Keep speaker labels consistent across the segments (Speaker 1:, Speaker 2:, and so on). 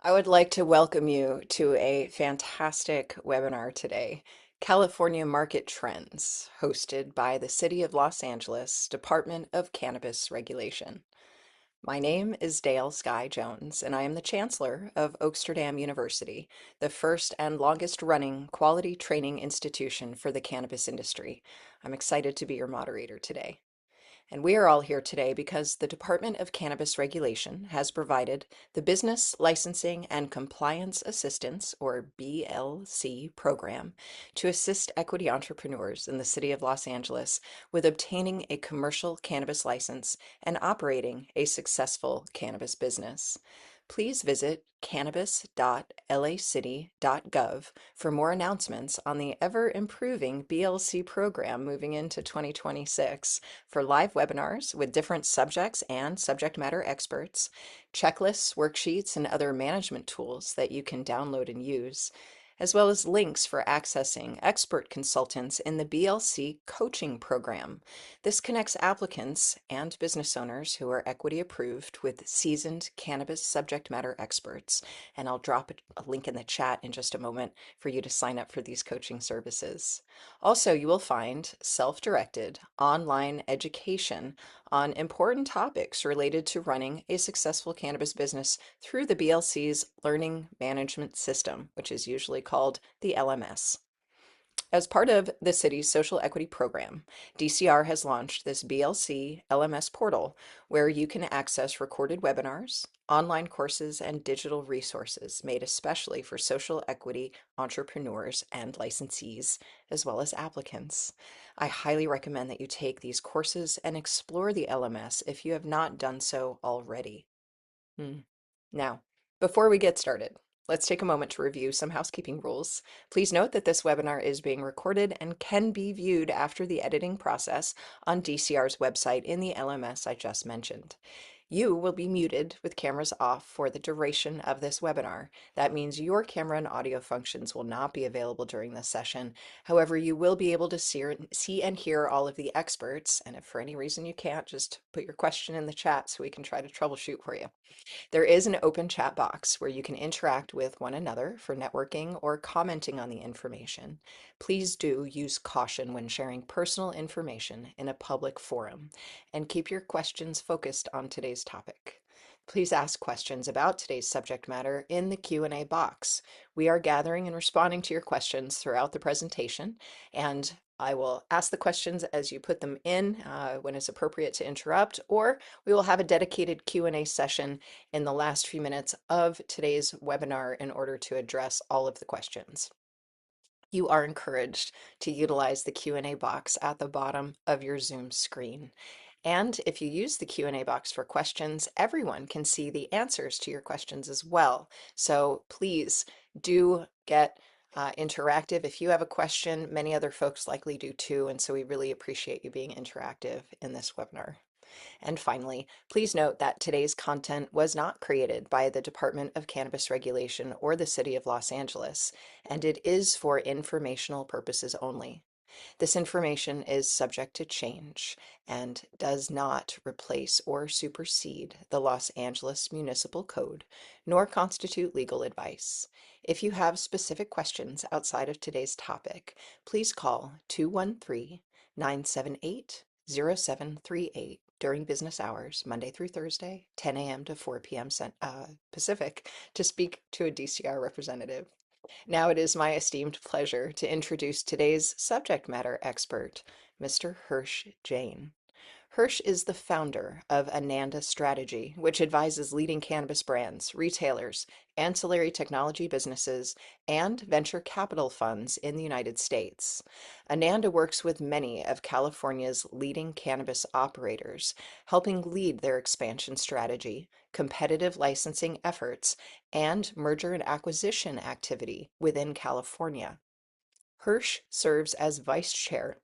Speaker 1: I would like to welcome you to a fantastic webinar today, California Market Trends, hosted by the City of Los Angeles Department of Cannabis Regulation. My name is Dale Sky Jones, and I am the Chancellor of Oaksterdam University, the first and longest running quality training institution for the cannabis industry. I'm excited to be your moderator today. And we are all here today because the Department of Cannabis Regulation has provided the Business Licensing and Compliance Assistance, or BLC, program to assist equity entrepreneurs in the city of Los Angeles with obtaining a commercial cannabis license and operating a successful cannabis business. Please visit cannabis.lacity.gov for more announcements on the ever-improving BLC program moving into 2026 for live webinars with different subjects and subject matter experts, checklists, worksheets, and other management tools that you can download and use, as well as links for accessing expert consultants in the BLC coaching program. This connects applicants and business owners who are equity approved with seasoned cannabis subject matter experts. And I'll drop a link in the chat in just a moment for you to sign up for these coaching services. Also, you will find self-directed online education on important topics related to running a successful cannabis business through the BLC's Learning Management System, which is usually called the LMS. As part of the city's social equity program, DCR has launched this BLC LMS portal where you can access recorded webinars, online courses, and digital resources made especially for social equity entrepreneurs and licensees, as well as applicants. I highly recommend that you take these courses and explore the LMS if you have not done so already. Now, before we get started, let's take a moment to review some housekeeping rules. Please note that this webinar is being recorded and can be viewed after the editing process on DCR's website in the LMS I just mentioned. You will be muted with cameras off for the duration of this webinar. That means your camera and audio functions will not be available during this session. However, you will be able to see and hear all of the experts, and if for any reason you can't, just put your question in the chat so we can try to troubleshoot for you. There is an open chat box where you can interact with one another for networking or commenting on the information. Please do use caution when sharing personal information in a public forum and keep your questions focused on today's topic. Please ask questions about today's subject matter in the Q&A box. We are gathering and responding to your questions throughout the presentation, and I will ask the questions as you put them in when it's appropriate to interrupt, or we will have a dedicated Q&A session in the last few minutes of today's webinar in order to address all of the questions. You are encouraged to utilize the Q&A box at the bottom of your Zoom screen. And if you use the Q&A box for questions, everyone can see the answers to your questions as well. So please do get interactive. If you have a question, many other folks likely do too, and so we really appreciate you being interactive in this webinar. And finally, please note that today's content was not created by the Department of Cannabis Regulation or the City of Los Angeles, and it is for informational purposes only. This information is subject to change and does not replace or supersede the Los Angeles Municipal Code, nor constitute legal advice. If you have specific questions outside of today's topic, please call 213-978-0738 during business hours, Monday through Thursday, 10 a.m. to 4 p.m. Pacific, to speak to a DCR representative. Now it is my esteemed pleasure to introduce today's subject matter expert, Mr. Hirsch Jain. Hirsch is the founder of Ananda Strategy, which advises leading cannabis brands, retailers, ancillary technology businesses, and venture capital funds in the United States. Ananda works with many of California's leading cannabis operators, helping lead their expansion strategy, competitive licensing efforts, and merger and acquisition activity within California. Hirsch serves as vice chair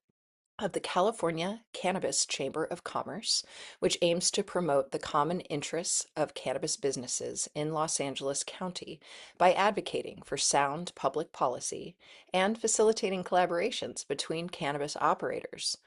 Speaker 1: of the California Cannabis Chamber of Commerce, which aims to promote the common interests of cannabis businesses in Los Angeles County by advocating for sound public policy and facilitating collaborations between cannabis operators.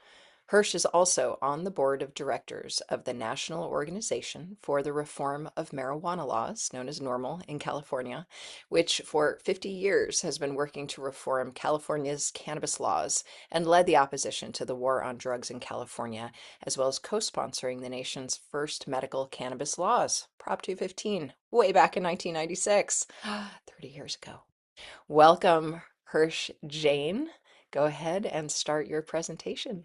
Speaker 1: Hirsch is also on the board of directors of the National Organization for the Reform of Marijuana Laws, known as NORML in California, which for 50 years has been working to reform California's cannabis laws and led the opposition to the war on drugs in California, as well as co-sponsoring the nation's first medical cannabis laws, Prop 215, way back in 1996, 30 years ago. Welcome, Hirsch Jain. Go ahead and start your presentation.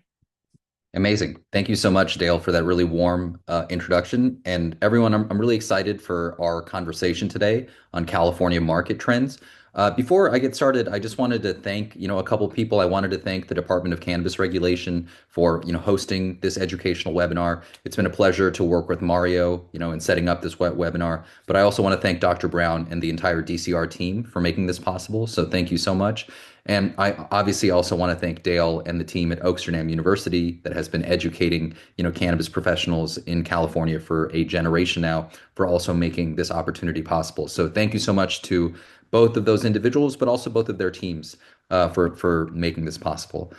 Speaker 2: Amazing. Thank you so much, Dale, for that really warm introduction. And everyone, I'm really excited for our conversation today on California market trends. Before I get started, I just wanted to thank, a couple people. I wanted to thank the Department of Cannabis Regulation for, hosting this educational webinar. It's been a pleasure to work with Mario, in setting up this webinar. But I also want to thank Dr. Brown and the entire DCR team for making this possible. So thank you so much. And I obviously also want to thank Dale and the team at Oaksterdam University that has been educating, cannabis professionals in California for a generation now for also making this opportunity possible. So thank you so much to both of those individuals, but also both of their teams for making this possible.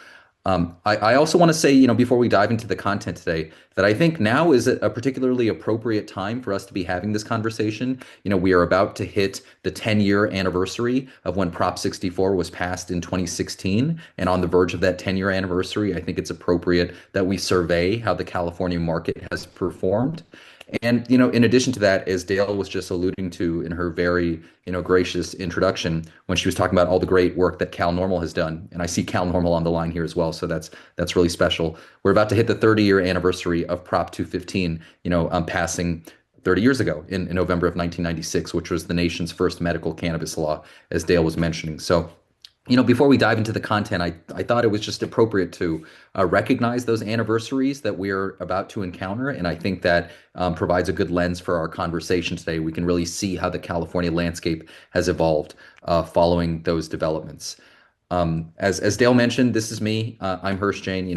Speaker 2: I also want to say, before we dive into the content today, that I think now is a particularly appropriate time for us to be having this conversation. We are about to hit the 10-year anniversary of when Prop 64 was passed in 2016. And on the verge of that 10-year anniversary, I think it's appropriate that we survey how the California market has performed. And, in addition to that, as Dale was just alluding to in her very, gracious introduction, when she was talking about all the great work that Cal NORML has done, and I see Cal NORML on the line here as well, so that's really special. We're about to hit the 30-year anniversary of Prop 215, passing 30 years ago in November of 1996, which was the nation's first medical cannabis law, as Dale was mentioning. So before we dive into the content, I thought it was just appropriate to recognize those anniversaries that we're about to encounter. And I think that provides a good lens for our conversation today. We can really see how the California landscape has evolved following those developments. As Dale mentioned, this is me. I'm Hirsch Jain.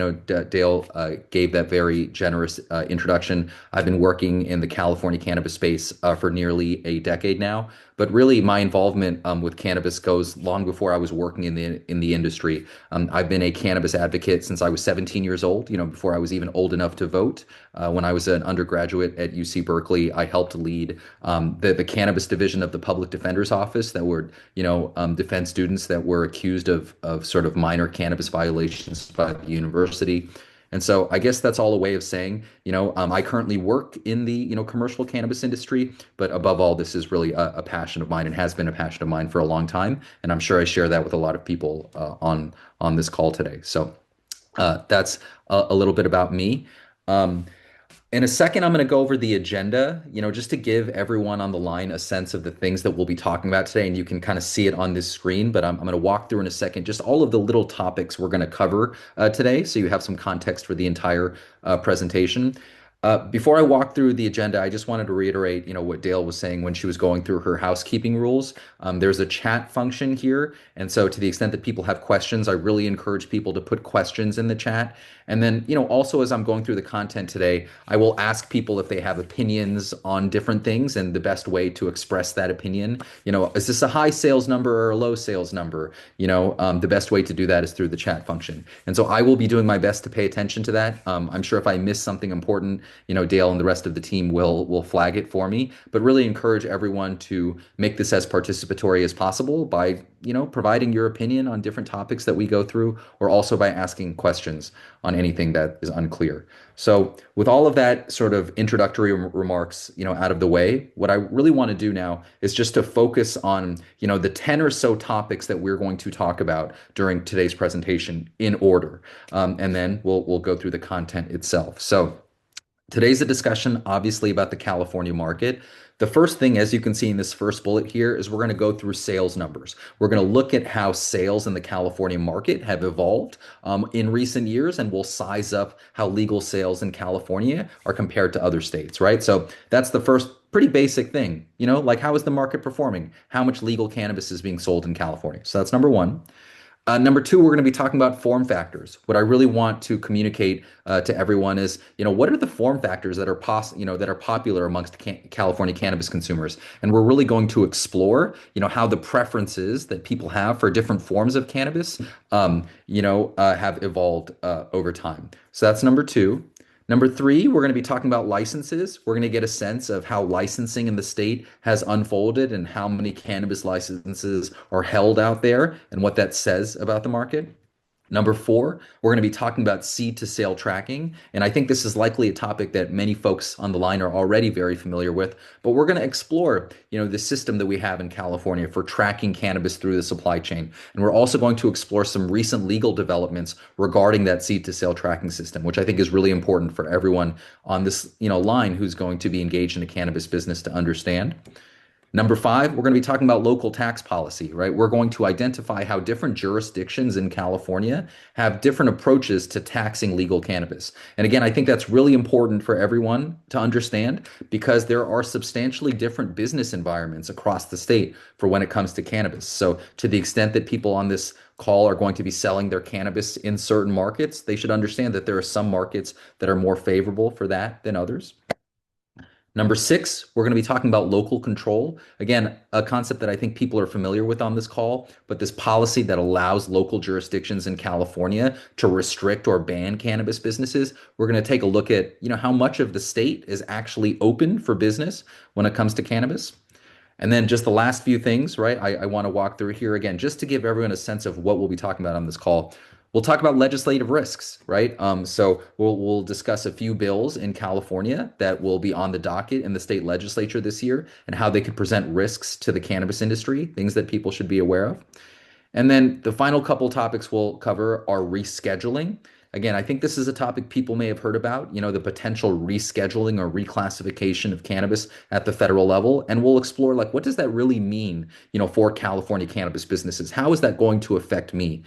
Speaker 2: Dale gave that very generous introduction. I've been working in the California cannabis space for nearly a decade now. But really, my involvement with cannabis goes long before I was working in the industry. I've been a cannabis advocate since I was 17 years old. Before I was even old enough to vote. When I was an undergraduate at UC Berkeley, I helped lead the cannabis division of the Public Defender's Office that would, defend students that were accused of sort of minor cannabis violations by the university. And so I guess that's all a way of saying, I currently work in the, commercial cannabis industry, but above all, this is really a passion of mine and has been a passion of mine for a long time. And I'm sure I share that with a lot of people on this call today. So that's a little bit about me. Um, in a second, I'm going to go over the agenda, just to give everyone on the line a sense of the things that we'll be talking about today. And you can kind of see it on this screen, but I'm going to walk through in a second just all of the little topics we're going to cover today. So you have some context for the entire presentation. Before I walk through the agenda, I just wanted to reiterate, what Dale was saying when she was going through her housekeeping rules. There's a chat function here, and so to the extent that people have questions, I really encourage people to put questions in the chat. And then, also as I'm going through the content today, I will ask people if they have opinions on different things and the best way to express that opinion. Is this a high sales number or a low sales number? The best way to do that is through the chat function. And so I will be doing my best to pay attention to that. I'm sure if I miss something important, Dale and the rest of the team will flag it for me, but really encourage everyone to make this as participatory as possible by, providing your opinion on different topics that we go through, or also by asking questions on anything that is unclear. So with all of that sort of introductory remarks, out of the way, what I really want to do now is just to focus on, the 10 or so topics that we're going to talk about during today's presentation in order. And then we'll go through the content itself. So today's a discussion, obviously, about the California market. The first thing, as you can see in this first bullet here, is we're going to go through sales numbers. We're going to look at how sales in the California market have evolved in recent years, and we'll size up how legal sales in California are compared to other states, right? So that's the first pretty basic thing, like how is the market performing? How much legal cannabis is being sold in California? So that's number one. Number two, we're going to be talking about form factors. What I really want to communicate to everyone is, what are the form factors that are that are popular amongst California cannabis consumers? And we're really going to explore, how the preferences that people have for different forms of cannabis, have evolved over time. So that's number two. Number three, we're going to be talking about licenses. We're going to get a sense of how licensing in the state has unfolded and how many cannabis licenses are held out there and what that says about the market. Number four, we're going to be talking about seed to sale tracking. And I think this is likely a topic that many folks on the line are already very familiar with, but we're going to explore, the system that we have in California for tracking cannabis through the supply chain. And we're also going to explore some recent legal developments regarding that seed to sale tracking system, which I think is really important for everyone on this, line who's going to be engaged in a cannabis business to understand. Number five, we're going to be talking about local tax policy, right? We're going to identify how different jurisdictions in California have different approaches to taxing legal cannabis. And again, I think that's really important for everyone to understand because there are substantially different business environments across the state for when it comes to cannabis. So, to the extent that people on this call are going to be selling their cannabis in certain markets, they should understand that there are some markets that are more favorable for that than others. Number six, we're going to be talking about local control. Again, a concept that I think people are familiar with on this call, but this policy that allows local jurisdictions in California to restrict or ban cannabis businesses. We're going to take a look at, how much of the state is actually open for business when it comes to cannabis. And then just the last few things, right? I want to walk through here again, just to give everyone a sense of what we'll be talking about on this call. We'll talk about legislative risks, right? So we'll discuss a few bills in California that will be on the docket in the state legislature this year and how they could present risks to the cannabis industry, things that people should be aware of. And then the final couple topics we'll cover are rescheduling. Again, I think this is a topic people may have heard about, the potential rescheduling or reclassification of cannabis at the federal level. And we'll explore like, what does that really mean, for California cannabis businesses? How is that going to affect me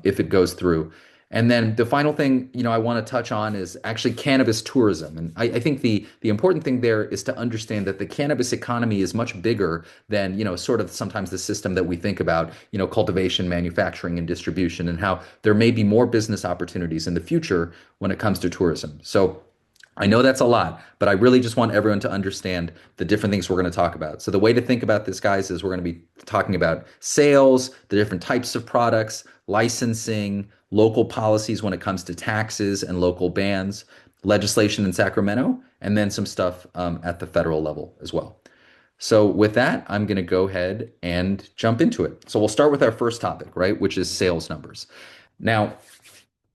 Speaker 2: if it goes through? And then the final thing, I want to touch on is actually cannabis tourism. And I think the important thing there is to understand that the cannabis economy is much bigger than, sort of sometimes the system that we think about, cultivation, manufacturing, and distribution, and how there may be more business opportunities in the future when it comes to tourism. So I know that's a lot, but I really just want everyone to understand the different things we're going to talk about. So the way to think about this, guys, is we're going to be talking about sales, the different types of products, licensing, local policies when it comes to taxes and local bans, legislation in Sacramento, and then some stuff at the federal level as well. So with that, I'm going to go ahead and jump into it. So we'll start with our first topic, right, which is sales numbers. Now,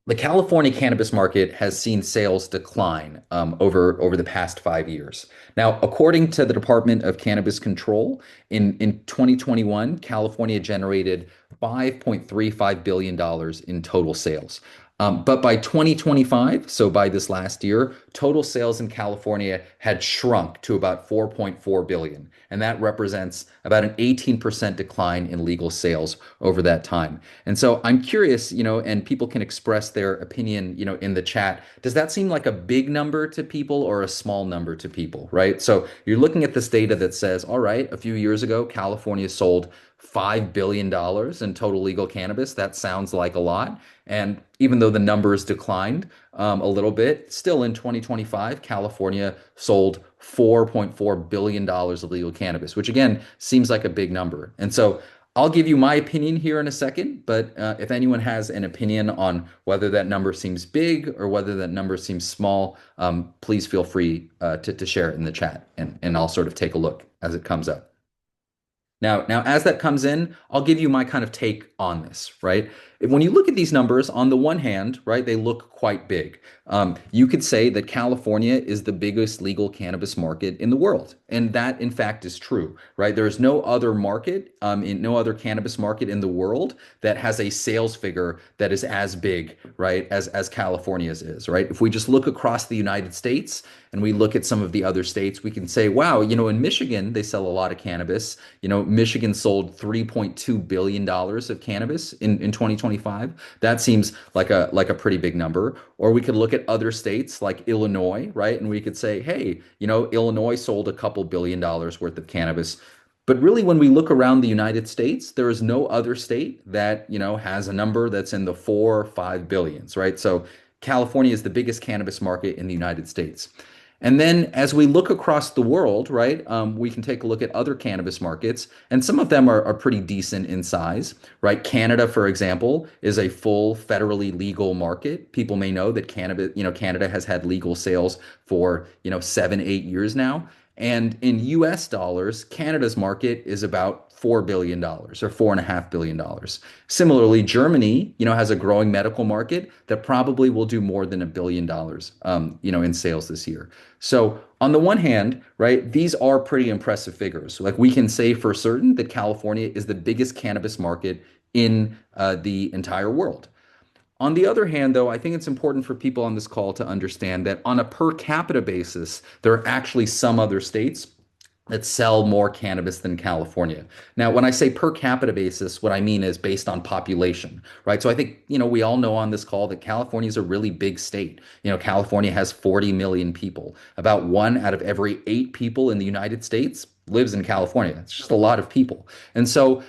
Speaker 2: the California cannabis market has seen sales decline over the past 5 years. Now, according to the Department of Cannabis Control, in 2021, California generated $5.35 billion in total sales. But by 2025, so by this last year, total sales in California had shrunk to about 4.4 billion, and that represents about an 18% decline in legal sales over that time. And so I'm curious, and people can express their opinion, in the chat. Does that seem like a big number to people or a small number to people, right? So you're looking at this data that says, all right, a few years ago, California sold $5 billion in total legal cannabis. That sounds like a lot. And even though the numbers declined a little bit, still in 2025, California sold $4.4 billion of legal cannabis, which again seems like a big number. And so I'll give you my opinion here in a second, but if anyone has an opinion on whether that number seems big or whether that number seems small, please feel free to share it in the chat, and I'll sort of take a look as it comes up. Now, as that comes in, I'll give you my kind of take on this, right? When you look at these numbers, on the one hand, right, they look quite big. You could say that California is the biggest legal cannabis market in the world, and that, in fact, is true, right? There is no other market, in no other cannabis market in the world that has a sales figure that is as big, right, as California's is, right? If we just look across the United States and we look at some of the other states, we can say, wow, in Michigan, they sell a lot of cannabis. Michigan sold $3.2 billion of cannabis in 2025. That seems like a pretty big number. Or we could look at other states like Illinois, right? And we could say, hey, Illinois sold a couple $1 billion worth of cannabis. But really, when we look around the United States, there is no other state that, has a number that's in the 4 or 5 billions, right? So California is the biggest cannabis market in the United States. And then as we look across the world, right, we can take a look at other cannabis markets, and some of them are pretty decent in size, right? Canada, for example, is a full federally legal market. People may know that cannabis, Canada has had legal sales for, 7, 8 years now. And in US dollars, Canada's market is about $4 billion or $4.5 billion. Similarly, Germany, has a growing medical market that probably will do more than $1 billion, in sales this year. So on the one hand, right, these are pretty impressive figures. Like we can say for certain that California is the biggest cannabis market in the entire world. On the other hand, though, I think it's important for people on this call to understand that on a per capita basis, there are actually some other states that sell more cannabis than California. Now, when I say per capita basis, what I mean is based on population, right? So I think, we all know on this call that California is a really big state. California has 40 million people. About 1 out of every 8 people in the United States lives in California. It's just a lot of people. And so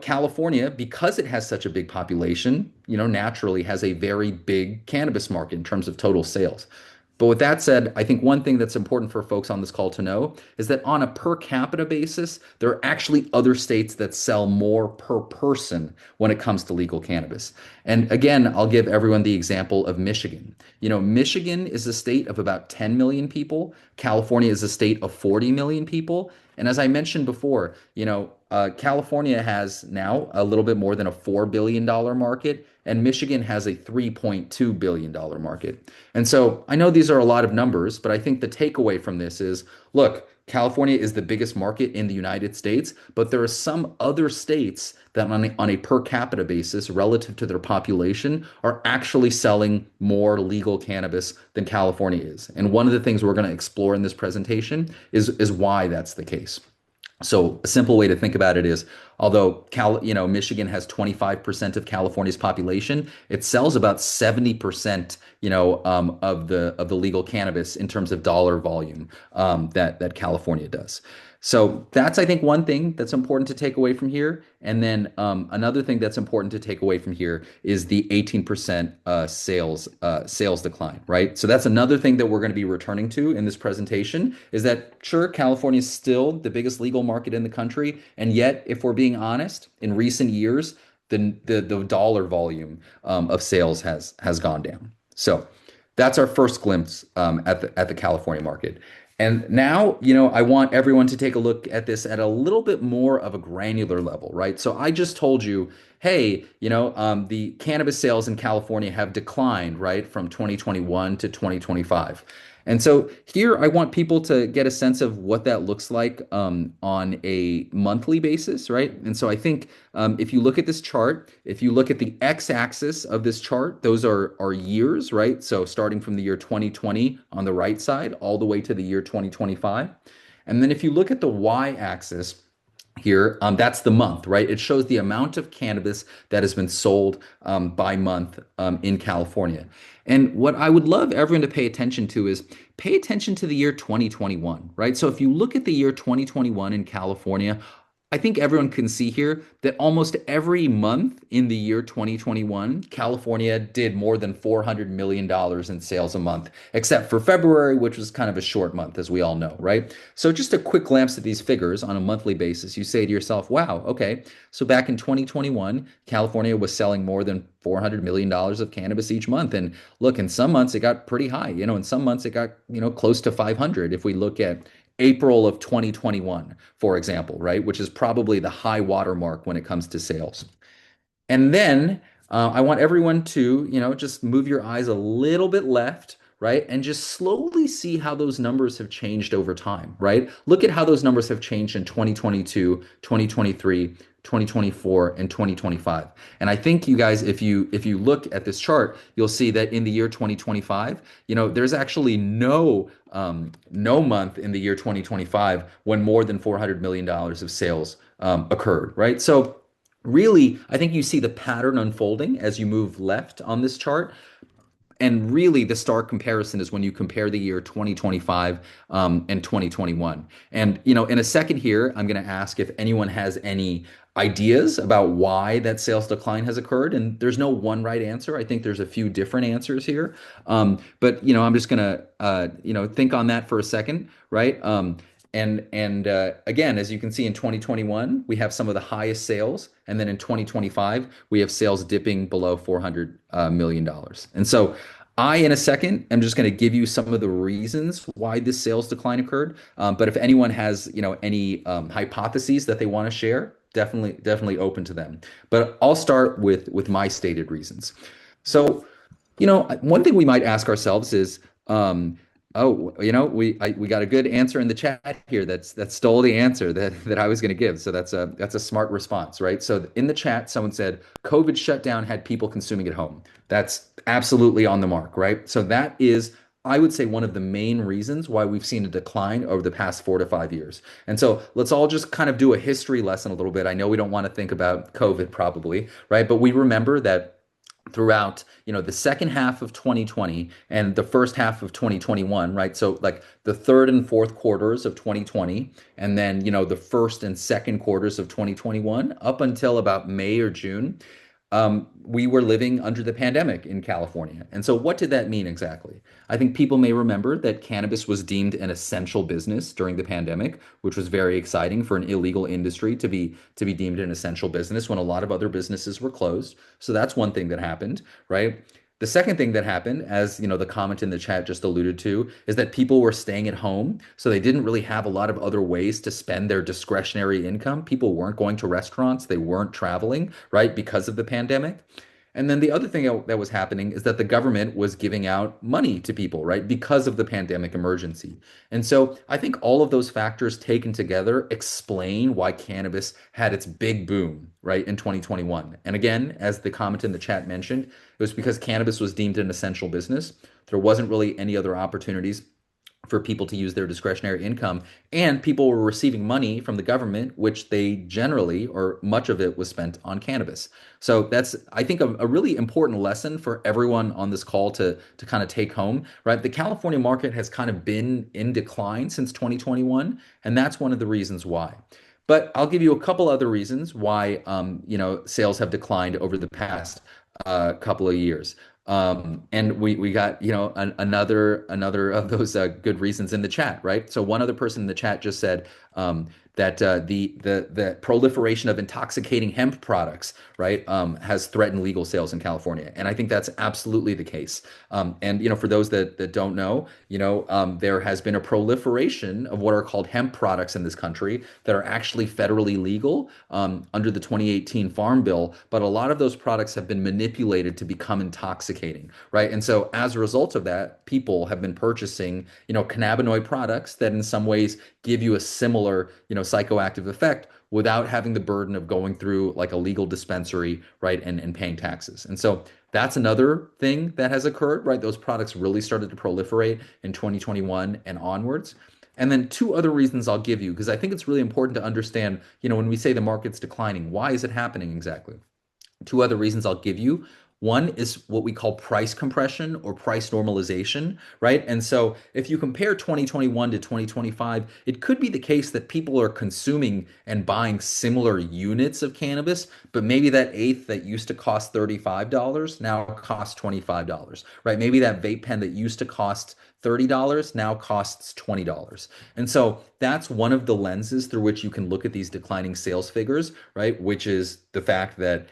Speaker 2: California, because it has such a big population, naturally has a very big cannabis market in terms of total sales. But with that said, I think one thing that's important for folks on this call to know is that on a per capita basis, there are actually other states that sell more per person when it comes to legal cannabis. And again, I'll give everyone the example of Michigan. Michigan is a state of about 10 million people. California is a state of 40 million people. And as I mentioned before, California has now a little bit more than a $4 billion market, and Michigan has a $3.2 billion market. And so I know these are a lot of numbers, but I think the takeaway from this is look, California is the biggest market in the United States, but there are some other states that on a per capita basis, relative to their population, are actually selling more legal cannabis than California is. And one of the things we're going to explore in this presentation is why that's the case. So a simple way to think about it is, although Michigan has 25% of California's population, it sells about 70%, of the legal cannabis in terms of dollar volume, that California does. So that's, I think, one thing that's important to take away from here. And then another thing that's important to take away from here is the 18% sales decline, right? So that's another thing that we're going to be returning to in this presentation is that sure, California is still the biggest legal market in the country, and yet, if we're being honest, in recent years, the dollar volume of sales has gone down. So that's our first glimpse at the California market. And now, I want everyone to take a look at this at a little bit more of a granular level, right? So I just told you, hey, the cannabis sales in California have declined, right, from 2021 to 2025. And so here I want people to get a sense of what that looks like on a monthly basis, right? And so I think if you look at this chart, if you look at the x-axis of this chart, those are years, right? So starting from the year 2020 on the right side all the way to the year 2025. And then if you look at the y-axis, here, that's the month, right? It shows the amount of cannabis that has been sold by month in California. And what I would love everyone to pay attention to is pay attention to the year 2021, right? So if you look at the year 2021 in California, I think everyone can see here that almost every month in the year 2021, California did more than $400 million in sales a month, except for February, which was kind of a short month, as we all know, right? So just a quick glance at these figures on a monthly basis, you say to yourself, wow, okay, so back in 2021, California was selling more than $400 million of cannabis each month. And look, in some months it got pretty high, in some months it got, close to 500 if we look at April of 2021, for example, right? Which is probably the high watermark when it comes to sales. And then I want everyone to, just move your eyes a little bit left, right? And just slowly see how those numbers have changed over time, right? Look at how those numbers have changed in 2022, 2023, 2024, and 2025. And I think you guys, if you look at this chart, you'll see that in the year 2025, there's actually no month in the year 2025 when more than $400 million of sales occurred, right? So really, I think you see the pattern unfolding as you move left on this chart. And really, the stark comparison is when you compare the year 2025 and 2021. And in a second here, I'm going to ask if anyone has any ideas about why that sales decline has occurred. And there's no one right answer. I think there's a few different answers here. But I'm just going to think on that for a second, right? And again, as you can see in 2021, we have some of the highest sales, and then in 2025, we have sales dipping below $400 million dollars. And so, in a second, am just going to give you some of the reasons why this sales decline occurred. But if anyone has, any hypotheses that they want to share, definitely open to them. But I'll start with my stated reasons. So, one thing we might ask ourselves is, oh, we got a good answer in the chat here that stole the answer that I was going to give. So that's a smart response, right? So in the chat, someone said COVID shutdown had people consuming at home. That's absolutely on the mark, right? So that is, I would say, one of the main reasons why we've seen a decline over the past 4 to 5 years. And so let's all just kind of do a history lesson a little bit. I know we don't want to think about COVID probably, right? But we remember that throughout the second half of 2020 and the first half of 2021, right? So like the third and fourth quarters of 2020, and then the first and second quarters of 2021 up until about May or June, we were living under the pandemic in California. And so what did that mean exactly? I think people may remember that cannabis was deemed an essential business during the pandemic, which was very exciting for an illegal industry to be deemed an essential business when a lot of other businesses were closed. So that's one thing that happened, right? The second thing that happened, as the comment in the chat just alluded to, is that people were staying at home, so they didn't really have a lot of other ways to spend their discretionary income. People weren't going to restaurants, they weren't traveling, right, because of the pandemic. And then the other thing that was happening is that the government was giving out money to people, right, because of the pandemic emergency. And so I think all of those factors taken together explain why cannabis had its big boom, right, in 2021. And again, as the comment in the chat mentioned, it was because cannabis was deemed an essential business. There wasn't really any other opportunities for people to use their discretionary income, and people were receiving money from the government, which they generally, or much of it, was spent on cannabis. So that's, I think, a really important lesson for everyone on this call to kind of take home, right? The California market has kind of been in decline since 2021, and that's one of the reasons why. But I'll give you a couple other reasons why sales have declined over the past couple of years. And we got another of those good reasons in the chat, right? So one other person in the chat just said that the proliferation of intoxicating hemp products, right, has threatened legal sales in California, and I think that's absolutely the case. And for those that don't know, there has been a proliferation of what are called hemp products in this country that are actually federally legal under the 2018 Farm Bill, but a lot of those products have been manipulated to become intoxicating, right? And so as a result of that, people have been purchasing, cannabinoid products that in some ways give you a similar, psychoactive effect without having the burden of going through like a legal dispensary, right, and paying taxes. And so that's another thing that has occurred, right? Those products really started to proliferate in 2021 and onwards. And then two other reasons I'll give you, because I think it's really important to understand, when we say the market's declining, why is it happening exactly? Two other reasons I'll give you. One is what we call price compression or price normalization, right? And so if you compare 2021 to 2025, it could be the case that people are consuming and buying similar units of cannabis, but maybe that eighth that used to cost $35 now costs $25, right? Maybe that vape pen that used to cost $30 now costs $20. And so that's one of the lenses through which you can look at these declining sales figures, right? Which is the fact that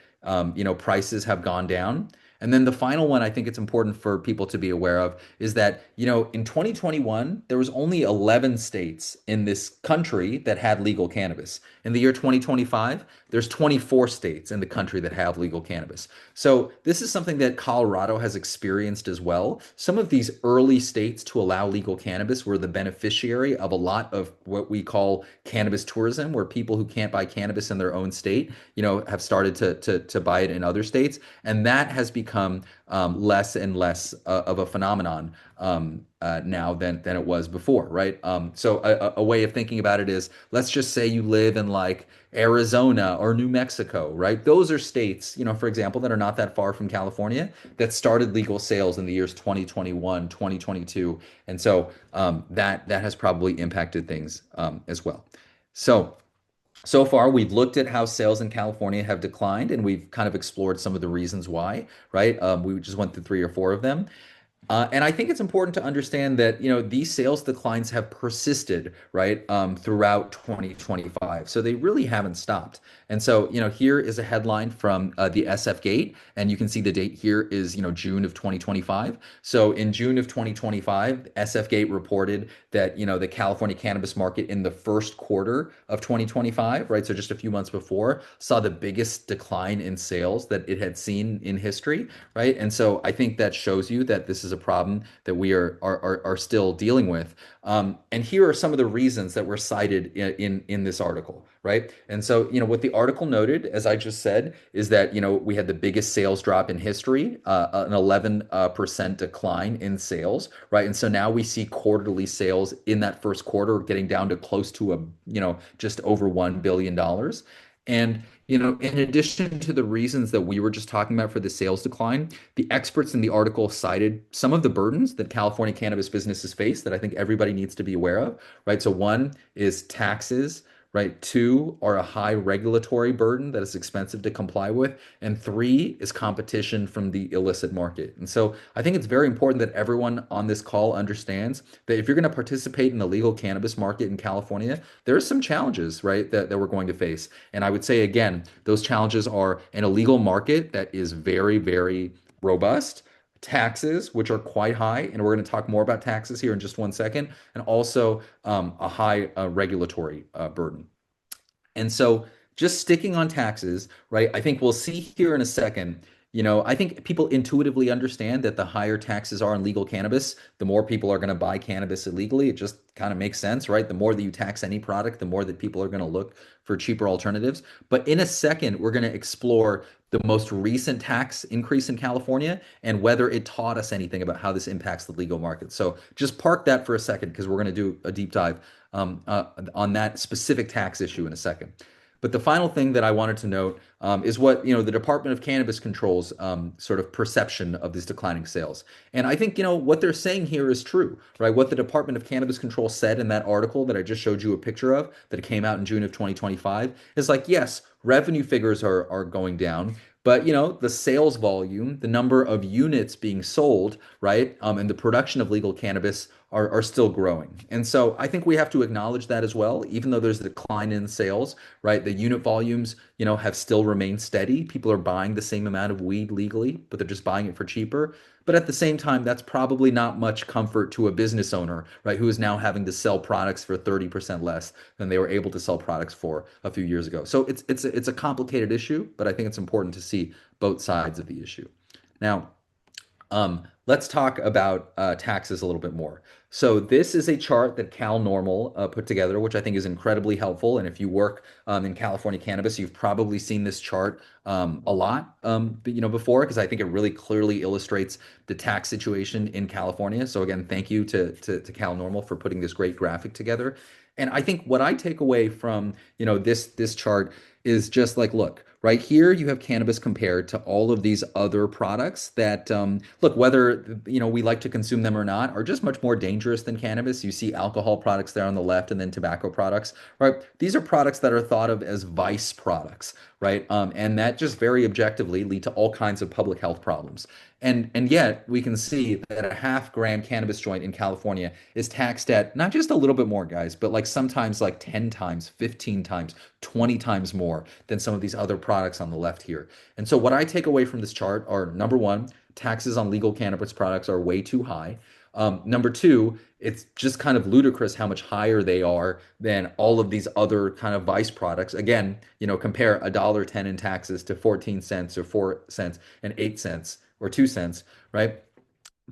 Speaker 2: prices have gone down. And then the final one I think it's important for people to be aware of is that, in 2021, there was only 11 states in this country that had legal cannabis. In the year 2025, there's 24 states in the country that have legal cannabis. So this is something that Colorado has experienced as well. Some of these early states to allow legal cannabis were the beneficiary of a lot of what we call cannabis tourism, where people who can't buy cannabis in their own state, have started to buy it in other states. And that has become become less and less of a phenomenon now than it was before, right? So a way of thinking about it is, let's just say you live in like Arizona or New Mexico, right? Those are states, for example, that are not that far from California that started legal sales in the years 2021, 2022, and so that has probably impacted things as well. So so far, we've looked at how sales in California have declined, and we've kind of explored some of the reasons why, right? We just went through three or four of them. And I think it's important to understand that, these sales declines have persisted, right, throughout 2025. So they really haven't stopped. And so, here is a headline from the SF Gate, and you can see the date here is, June of 2025. So in June of 2025, SF Gate reported that, the California cannabis market in the first quarter of 2025, right, so just a few months before, saw the biggest decline in sales that it had seen in history, right? And so I think that shows you that this is a problem that we are still dealing with. And here are some of the reasons that were cited in this article, right? And so, what the article noted, as I just said, is that, we had the biggest sales drop in history, an 11% decline in sales, right? And so now we see quarterly sales in that first quarter getting down to close to just over $1 billion. And, in addition to the reasons that we were just talking about for the sales decline, the experts in the article cited some of the burdens that California cannabis businesses face that I think everybody needs to be aware of, right? So one is taxes, right? Two are a high regulatory burden that is expensive to comply with. And three is competition from the illicit market. And so I think it's very important that everyone on this call understands that if you're going to participate in the legal cannabis market in California, there are some challenges, right, that we're going to face. And I would say, again, those challenges are an illegal market that is very, very robust, taxes, which are quite high, and we're going to talk more about taxes here in just one second, and also a high regulatory burden. And so, just sticking on taxes, right? I think we'll see here in a second. I think people intuitively understand that the higher taxes are on legal cannabis, the more people are going to buy cannabis illegally. It just kind of makes sense, right? The more that you tax any product, the more that people are going to look for cheaper alternatives. But in a second, we're going to explore the most recent tax increase in California and whether it taught us anything about how this impacts the legal market. So just park that for a second because we're going to do a deep dive on that specific tax issue in a second. But the final thing that I wanted to note is what the Department of Cannabis Control's sort of perception of these declining sales. And I think what they're saying here is true, right? What the Department of Cannabis Control said in that article that I just showed you a picture of that came out in June of 2025 is like, yes, revenue figures are going down. But the sales volume, the number of units being sold, right, and the production of legal cannabis are still growing. And so I think we have to acknowledge that as well, even though there's a decline in sales, right? The unit volumes, have still remained steady. People are buying the same amount of weed legally, but they're just buying it for cheaper. But at the same time, that's probably not much comfort to a business owner, right, who is now having to sell products for 30% less than they were able to sell products for a few years ago. So it's a complicated issue, but I think it's important to see both sides of the issue. Now, let's talk about taxes a little bit more. So this is a chart that Cal NORML put together, which I think is incredibly helpful. And if you work in California cannabis, you've probably seen this chart a lot, before, because I think it really clearly illustrates the tax situation in California. So again, thank you to Cal NORML for putting this great graphic together. And I think what I take away from, this chart is just like, look, right here you have cannabis compared to all of these other products that, look, whether, we like to consume them or not, are just much more dangerous than cannabis. You see alcohol products there on the left and then tobacco products, right? These are products that are thought of as vice products, right? And that just very objectively lead to all kinds of public health problems. And yet we can see that a half-gram cannabis joint in California is taxed at not just a little bit more, guys, but like sometimes like 10 times, 15 times, 20 times more than some of these other products on the left here. And so what I take away from this chart are, number one, taxes on legal cannabis products are way too high. Number two, it's just kind of ludicrous how much higher they are than all of these other kind of vice products. Again, compare $1.10 in taxes to 14 cents or 4 cents and 8 cents or 2 cents, right?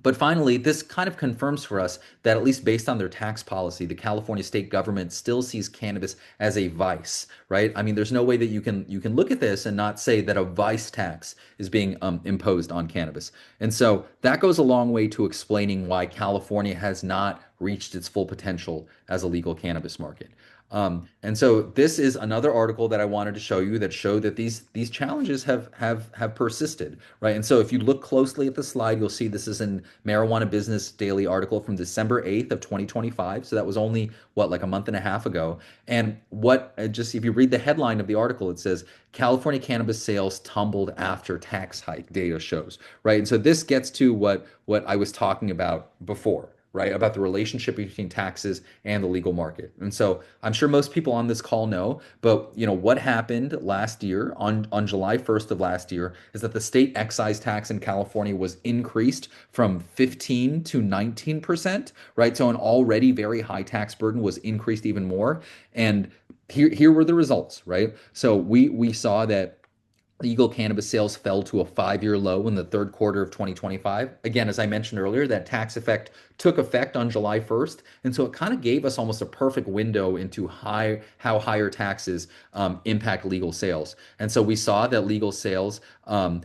Speaker 2: But finally, this kind of confirms for us that, at least based on their tax policy, the California state government still sees cannabis as a vice, right? I mean, there's no way that you can look at this and not say that a vice tax is being imposed on cannabis. And so that goes a long way to explaining why California has not reached its full potential as a legal cannabis market. And so this is another article that I wanted to show you that showed that these challenges have persisted, right? And so if you look closely at the slide, you'll see this is an Marijuana Business Daily article from December 8th of 2025. So that was only what, like a month and a half ago. And what just if you read the headline of the article, it says California cannabis sales tumbled after tax hike, data shows, right? And so this gets to what I was talking about before, right? About the relationship between taxes and the legal market. And so I'm sure most people on this call know, but what happened last year on July 1st of last year is that the state excise tax in California was increased from 15 to 19%, right? So an already very high tax burden was increased even more. And here were the results, right? So we saw that legal cannabis sales fell to a 5-year low in the third quarter of 2025. Again, as I mentioned earlier, that tax effect took effect on July 1st. And so it kind of gave us almost a perfect window into how higher taxes impact legal sales. And so we saw that legal sales uh,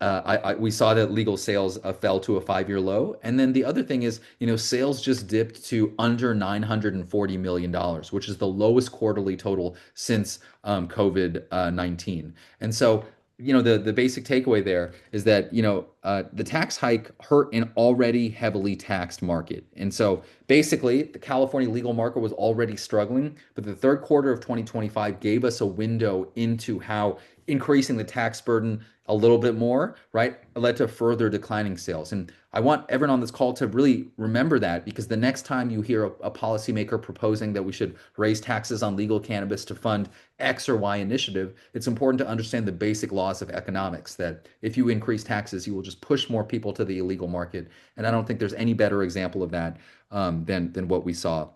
Speaker 2: uh, we saw that legal sales fell to a 5-year low. And then the other thing is, sales just dipped to under $940 million, which is the lowest quarterly total since COVID-19. And so, the basic takeaway there is that, the tax hike hurt an already heavily taxed market. And so basically, the California legal market was already struggling, but the third quarter of 2025 gave us a window into how increasing the tax burden a little bit more, right, led to further declining sales. And I want everyone on this call to really remember that, because the next time you hear a policymaker proposing that we should raise taxes on legal cannabis to fund X or Y initiative, it's important to understand the basic laws of economics, that if you increase taxes, you will just push more people to the illegal market. And I don't think there's any better example of that than what we saw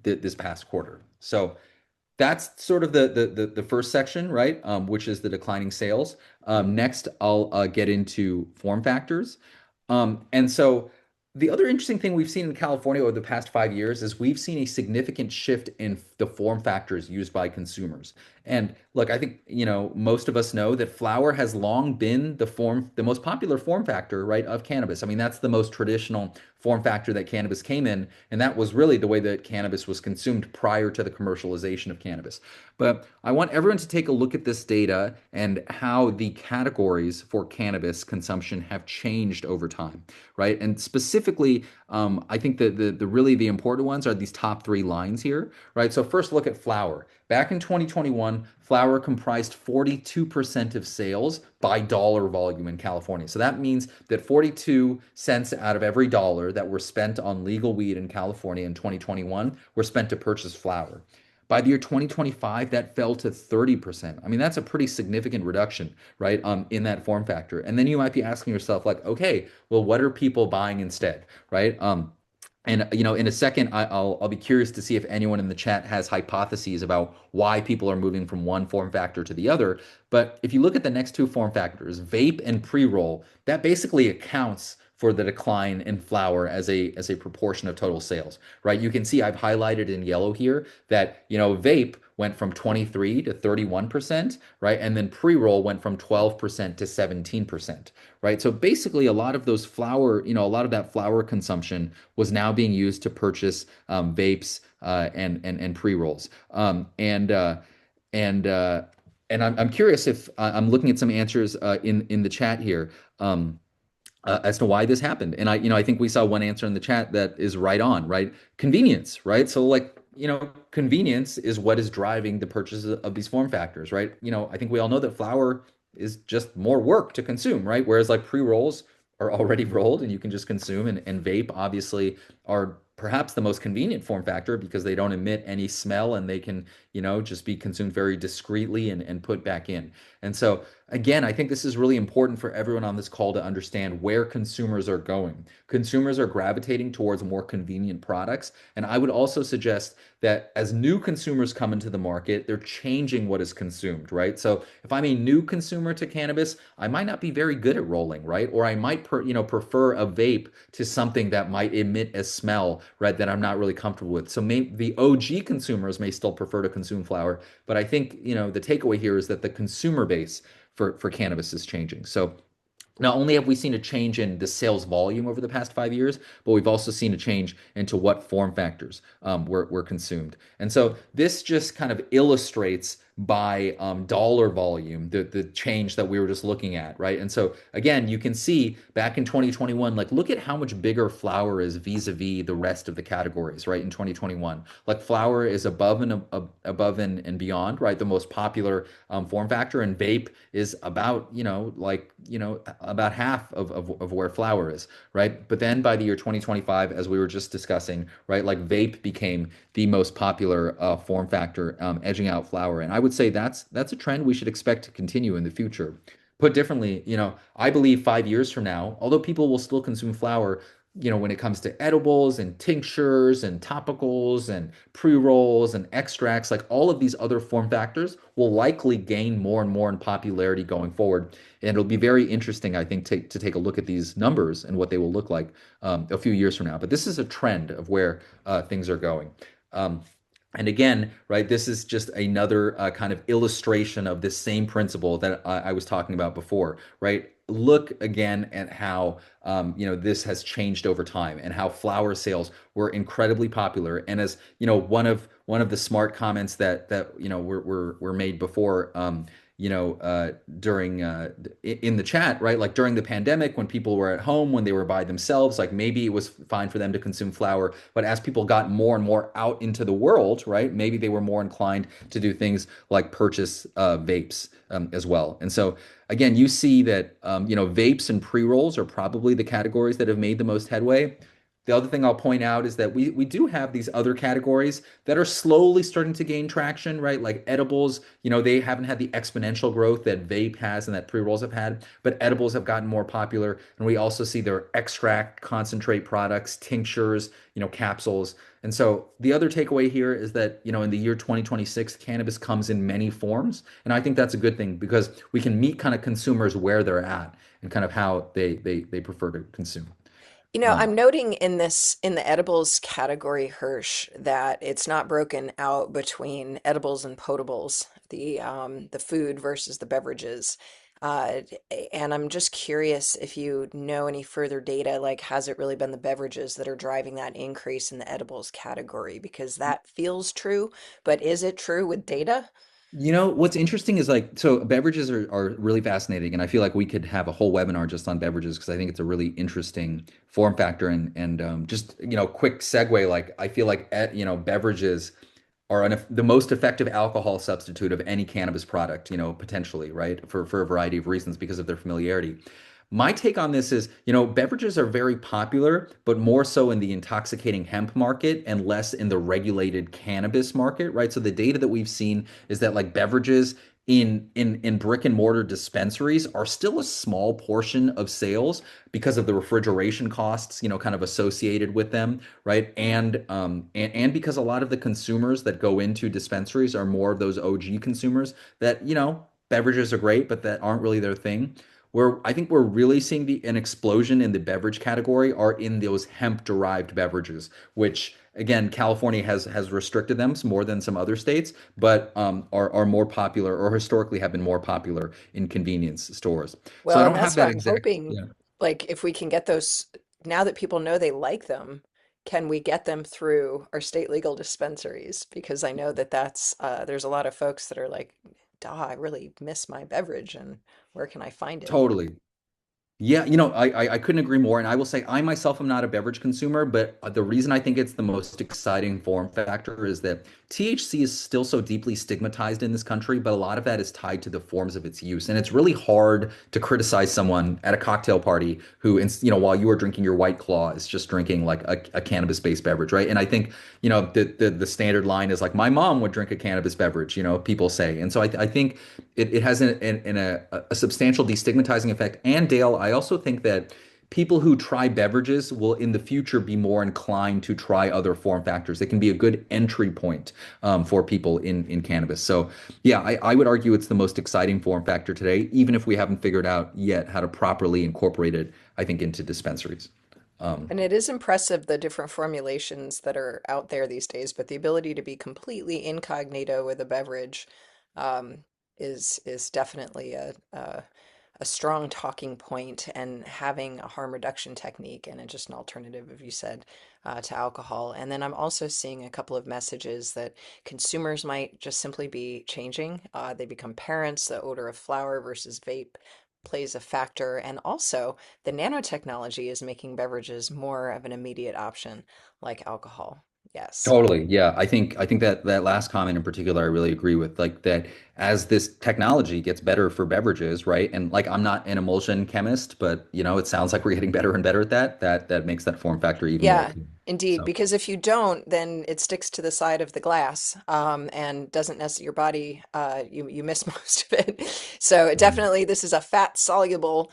Speaker 2: this past quarter. So that's sort of the first section, right? Which is the declining sales. Next, I'll get into form factors. And so the other interesting thing we've seen in California over the past 5 years is we've seen a significant shift in the form factors used by consumers. And look, I think, most of us know that flower has long been the most popular form factor, right, of cannabis. I mean, that's the most traditional form factor that cannabis came in, and that was really the way that cannabis was consumed prior to the commercialization of cannabis. But I want everyone to take a look at this data and how the categories for cannabis consumption have changed over time, right? And specifically, I think that the really the important ones are these top three lines here, right? So first, look at flower. Back in 2021, flower comprised 42% of sales by dollar volume in California. So that means that 42 cents out of every dollar that were spent on legal weed in California in 2021 were spent to purchase flower. By the year 2025, that fell to 30%. I mean, that's a pretty significant reduction, right, in that form factor. And then you might be asking yourself, like, okay, well, what are people buying instead, right? And in a second, I'll be curious to see if anyone in the chat has hypotheses about why people are moving from one form factor to the other. But if you look at the next two form factors, vape and pre-roll, that basically accounts for the decline in flower as a proportion of total sales, right? You can see I've highlighted in yellow here that vape went from 23 to 31%, right? And then pre-roll went from 12% to 17%, right? So basically a lot of those flower, a lot of that flower consumption was now being used to purchase vapes and pre-rolls. And I'm curious if I'm looking at some answers in the chat here. As to why this happened. And I think we saw one answer in the chat that is right on, right? Convenience, right? So like, convenience is what is driving the purchase of these form factors, right? I think we all know that flour is just more work to consume, right? Whereas like pre-rolls are already rolled and you can just consume, and vape obviously are perhaps the most convenient form factor because they don't emit any smell and they can, just be consumed very discreetly and put back in. And so, again, I think this is really important for everyone on this call to understand where consumers are going. Consumers are gravitating towards more convenient products. And I would also suggest that as new consumers come into the market, they're changing what is consumed, right? So if I'm a new consumer to cannabis, I might not be very good at rolling, right? Or I might prefer a vape to something that might emit a smell, right, that I'm not really comfortable with. So the OG consumers may still prefer to consume flower, but I think, the takeaway here is that the consumer base for cannabis is changing. So not only have we seen a change in the sales volume over the past 5 years, but we've also seen a change into what form factors were consumed. And so this just kind of illustrates by dollar volume the change that we were just looking at, right? And so again, you can see back in 2021, like look at how much bigger flower is vis-a-vis the rest of the categories, right? In 2021, like flower is above and beyond, right? The most popular form factor, and vape is about, about half of where flower is, right? But then by the year 2025, as we were just discussing, right, like vape became the most popular form factor, edging out flower. And I would say that's a trend we should expect to continue in the future. Put differently, I believe 5 years from now, although people will still consume flower, when it comes to edibles and tinctures and topicals and pre-rolls and extracts, like all of these other form factors will likely gain more and more in popularity going forward. And it'll be very interesting, I think, to take a look at these numbers and what they will look like a few years from now. But this is a trend of where things are going. Um, and again, right, this is just another kind of illustration of this same principle that I was talking about before, right? Look again at how this has changed over time and how flower sales were incredibly popular. And as one of the smart comments that were made before, during in the chat, right? Like during the pandemic, when people were at home, when they were by themselves, like maybe it was fine for them to consume flower. But as people got more and more out into the world, right? Maybe they were more inclined to do things like purchase vapes as well. And so again, you see that vapes and pre-rolls are probably the categories that have made the most headway. The other thing I'll point out is that we do have these other categories that are slowly starting to gain traction, right? Like edibles, they haven't had the exponential growth that vape has and that pre-rolls have had, but edibles have gotten more popular. And we also see their extract concentrate products, tinctures, capsules. And so the other takeaway here is that, in the year 2026, cannabis comes in many forms. And I think that's a good thing because we can meet kind of consumers where they're at and kind of how they prefer to consume.
Speaker 1: I'm
Speaker 2: Um,
Speaker 1: noting in the edibles category, Hirsch, that it's not broken out between edibles and potables, the food versus the beverages. Uh, and I'm just curious if you know any further data, like has it really been the beverages that are driving that increase in the edibles category? Because that feels true, but is it true with data?
Speaker 2: What's interesting is like, so beverages are really fascinating, and I feel like we could have a whole webinar just on beverages because I think it's a really interesting form factor and just quick segue. Like I feel like beverages are the most effective alcohol substitute of any cannabis product, potentially, right? For a variety of reasons because of their familiarity. My take on this is, beverages are very popular, but more so in the intoxicating hemp market and less in the regulated cannabis market, right? So the data that we've seen is that like beverages in brick and mortar dispensaries are still a small portion of sales because of the refrigeration costs, kind of associated with them, right? And because a lot of the consumers that go into dispensaries are more of those OG consumers that, beverages are great, but that aren't really their thing. Where I think we're really seeing an explosion in the beverage category are in those hemp-derived beverages, which again, California has restricted them more than some other states, but are more popular or historically have been more popular in convenience stores. So I
Speaker 1: Well, and
Speaker 2: don't have
Speaker 1: that's
Speaker 2: that
Speaker 1: why I'm
Speaker 2: exact,
Speaker 1: hoping,
Speaker 2: yeah.
Speaker 1: like, if we can get those, now that people know they like them, can we get them through our state legal dispensaries? Because I know that there's a lot of folks that are like, duh, I really miss my beverage, and where can I find it?
Speaker 2: Totally. Yeah, I couldn't agree more. And I will say, I myself am not a beverage consumer, but the reason I think it's the most exciting form factor is that THC is still so deeply stigmatized in this country, but a lot of that is tied to the forms of its use. And it's really hard to criticize someone at a cocktail party who, while you are drinking your White Claw, is just drinking like a cannabis-based beverage, right? And I think, the standard line is like, my mom would drink a cannabis beverage, people say. And so I think it has a substantial destigmatizing effect. And Dale, I also think that people who try beverages will in the future be more inclined to try other form factors. It can be a good entry point for people in cannabis. So yeah, I would argue it's the most exciting form factor today, even if we haven't figured out yet how to properly incorporate it, I think, into dispensaries. Um,
Speaker 1: And it is impressive the different formulations that are out there these days, but the ability to be completely incognito with a beverage um, is definitely a strong talking point, and having a harm reduction technique and just an alternative, as you said, to alcohol. And then I'm also seeing a couple of messages that consumers might just simply be changing. They become parents, the odor of flower versus vape plays a factor. And also, the nanotechnology is making beverages more of an immediate option, like alcohol. Yes.
Speaker 2: Totally. Yeah. I think that last comment in particular I really agree with. Like that as this technology gets better for beverages, right? And like I'm not an emulsion chemist, but it sounds like we're getting better and better at that. That makes that form factor even more
Speaker 1: Yeah,
Speaker 2: appealing.
Speaker 1: indeed.
Speaker 2: So
Speaker 1: Because if you don't, then it sticks to the side of the glass, and doesn't necessarily your body. You miss most of it. So
Speaker 2: right.
Speaker 1: definitely, this is a fat soluble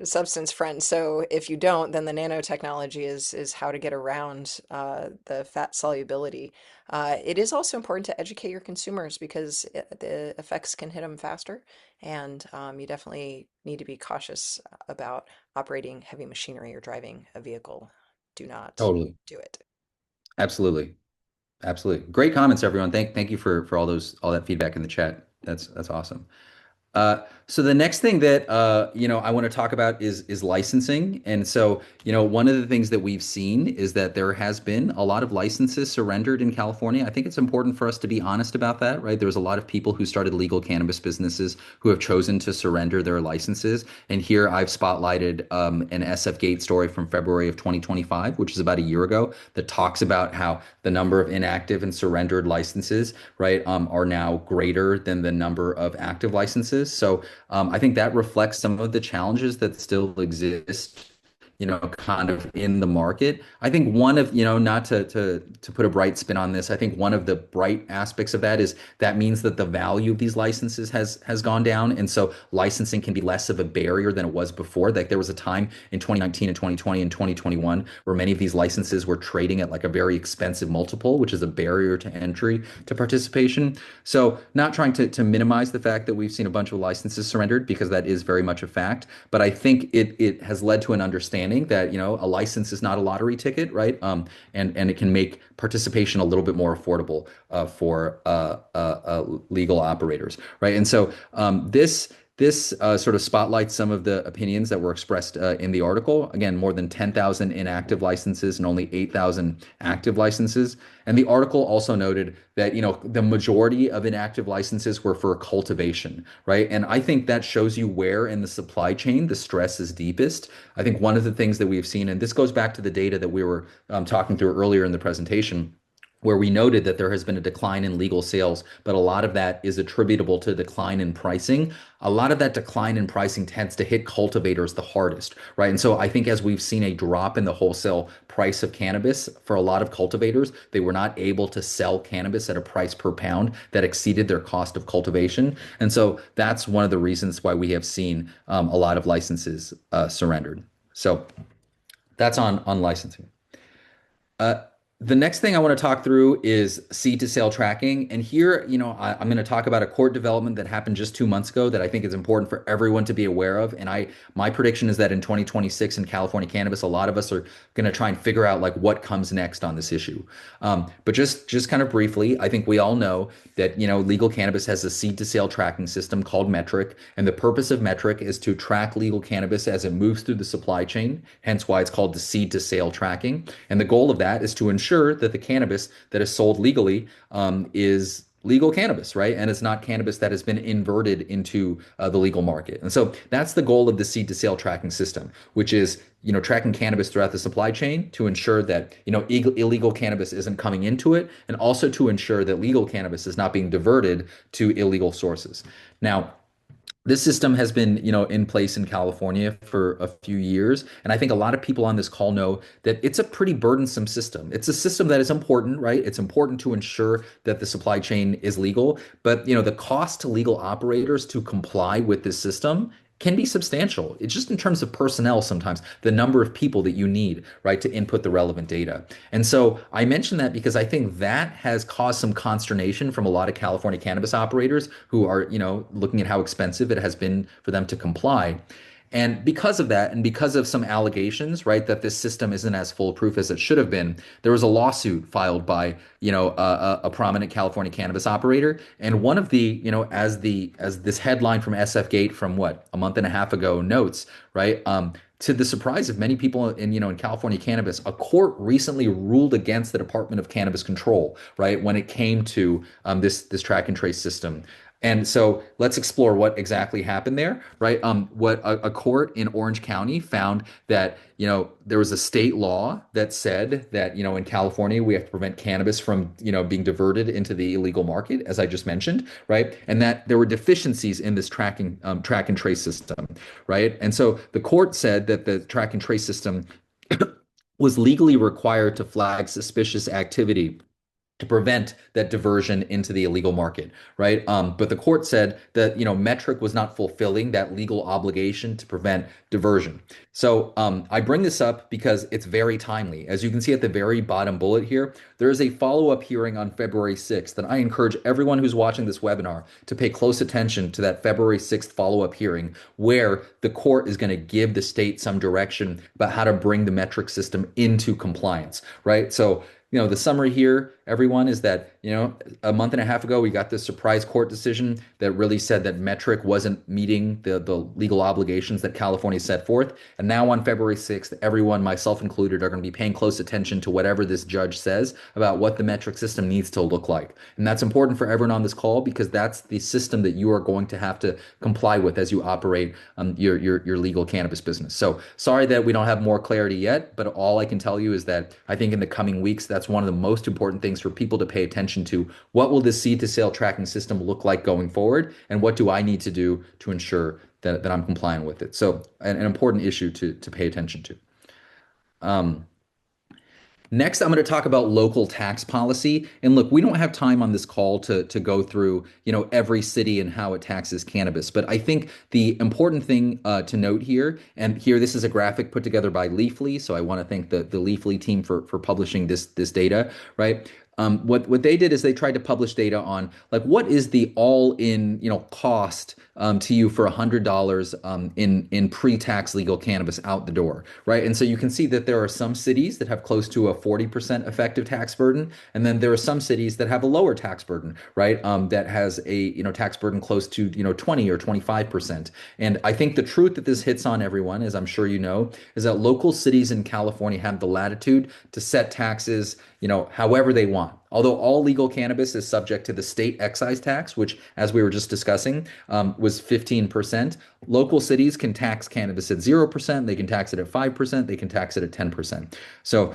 Speaker 1: substance, friend. So if you don't, then the nanotechnology is how to get around the fat solubility. It is also important to educate your consumers because the effects can hit them faster, and you definitely need to be cautious about operating heavy machinery or driving a vehicle. Do not
Speaker 2: Totally.
Speaker 1: do it.
Speaker 2: Absolutely. Absolutely. Great comments, everyone. Thank you for all that feedback in the chat. That's awesome. So the next thing that I want to talk about is licensing. And so, one of the things that we've seen is that there has been a lot of licenses surrendered in California. I think it's important for us to be honest about that, right? There's a lot of people who started legal cannabis businesses who have chosen to surrender their licenses. And here I've spotlighted an SF Gate story from February of 2025, which is about a year ago, that talks about how the number of inactive and surrendered licenses, right, are now greater than the number of active licenses. So I think that reflects some of the challenges that still exist, kind of in the market. I think one of, not to put a bright spin on this, I think one of the bright aspects of that is that means that the value of these licenses has gone down. And so licensing can be less of a barrier than it was before. Like there was a time in 2019 and 2020 and 2021 where many of these licenses were trading at like a very expensive multiple, which is a barrier to entry to participation. So not trying to minimize the fact that we've seen a bunch of licenses surrendered because that is very much a fact. But I think it has led to an understanding that, a license is not a lottery ticket, right? And it can make participation a little bit more affordable for legal operators, right? And so this sort of spotlights some of the opinions that were expressed in the article. Again, more than 10,000 inactive licenses and only 8,000 active licenses. And the article also noted that, the majority of inactive licenses were for cultivation, right? And I think that shows you where in the supply chain the stress is deepest. I think one of the things that we've seen, and this goes back to the data that we were talking through earlier in the presentation, where we noted that there has been a decline in legal sales, but a lot of that is attributable to decline in pricing. A lot of that decline in pricing tends to hit cultivators the hardest, right? And so I think as we've seen a drop in the wholesale price of cannabis for a lot of cultivators, they were not able to sell cannabis at a price per pound that exceeded their cost of cultivation. And so that's one of the reasons why we have seen a lot of licenses surrendered. So that's on licensing. Uh, the next thing I want to talk through is seed to sale tracking. And here, I'm going to talk about a court development that happened just 2 months ago that I think is important for everyone to be aware of. And my prediction is that in 2026 in California cannabis, a lot of us are going to try and figure out like what comes next on this issue. But just kind of briefly, I think we all know that, legal cannabis has a seed to sale tracking system called Metric. And the purpose of Metric is to track legal cannabis as it moves through the supply chain, hence why it's called the seed to sale tracking. And the goal of that is to ensure that the cannabis that is sold legally is legal cannabis, right? And it's not cannabis that has been inverted into the legal market. And so that's the goal of the seed to sale tracking system, which is, tracking cannabis throughout the supply chain to ensure that, illegal cannabis isn't coming into it, and also to ensure that legal cannabis is not being diverted to illegal sources. Now, this system has been, in place in California for a few years, and I think a lot of people on this call know that it's a pretty burdensome system. It's a system that is important, right? It's important to ensure that the supply chain is legal, but the cost to legal operators to comply with this system can be substantial. It's just in terms of personnel sometimes, the number of people that you need, right, to input the relevant data. And so I mention that because I think that has caused some consternation from a lot of California cannabis operators who are, looking at how expensive it has been for them to comply. And because of that, and because of some allegations, right, that this system isn't as foolproof as it should have been, there was a lawsuit filed by, a prominent California cannabis operator. And one of the, as this headline from SF Gate from what, a month and a half ago notes, right, to the surprise of many people in California cannabis, a court recently ruled against the Department of Cannabis Control, right, when it came to this track and trace system. And so let's explore what exactly happened there, right? What a court in Orange County found that, there was a state law that said that, in California, we have to prevent cannabis from, being diverted into the illegal market, as I just mentioned, right? And that there were deficiencies in this track and trace system, right? And so the court said that the track and trace system was legally required to flag suspicious activity to prevent that diversion into the illegal market, right? But the court said that Metric was not fulfilling that legal obligation to prevent diversion. So I bring this up because it's very timely. As you can see at the very bottom bullet here, there is a follow-up hearing on February 6th, and I encourage everyone who's watching this webinar to pay close attention to that February 6th follow-up hearing, where the court is going to give the state some direction about how to bring the metric system into compliance, right? So the summary here, everyone, is that, a month and a half ago, we got this surprise court decision that really said that Metric wasn't meeting the legal obligations that California set forth. And now on February 6th, everyone, myself included, are going to be paying close attention to whatever this judge says about what the metric system needs to look like. And that's important for everyone on this call because that's the system that you are going to have to comply with as you operate your legal cannabis business. So sorry that we don't have more clarity yet, but all I can tell you is that I think in the coming weeks, that's one of the most important things for people to pay attention to. What will this seed to sale tracking system look like going forward? And what do I need to do to ensure that I'm compliant with it? So an important issue to pay attention to. Next, I'm going to talk about local tax policy. And look, we don't have time on this call to go through, every city and how it taxes cannabis. But I think the important thing to note here, and here this is a graphic put together by Leafly. So I want to thank the Leafly team for publishing this data, right? What they did is they tried to publish data on like what is the all-in cost to you for $100 in pre-tax legal cannabis out the door, right? And so you can see that there are some cities that have close to a 40% effective tax burden, and then there are some cities that have a lower tax burden, right? That has a tax burden close to 20 or 25%. And I think the truth that this hits on everyone, as I'm sure you know, is that local cities in California have the latitude to set taxes however they want. Although all legal cannabis is subject to the state excise tax, which, as we were just discussing, was 15%. Local cities can tax cannabis at 0%. They can tax it at 5%. They can tax it at 10%. So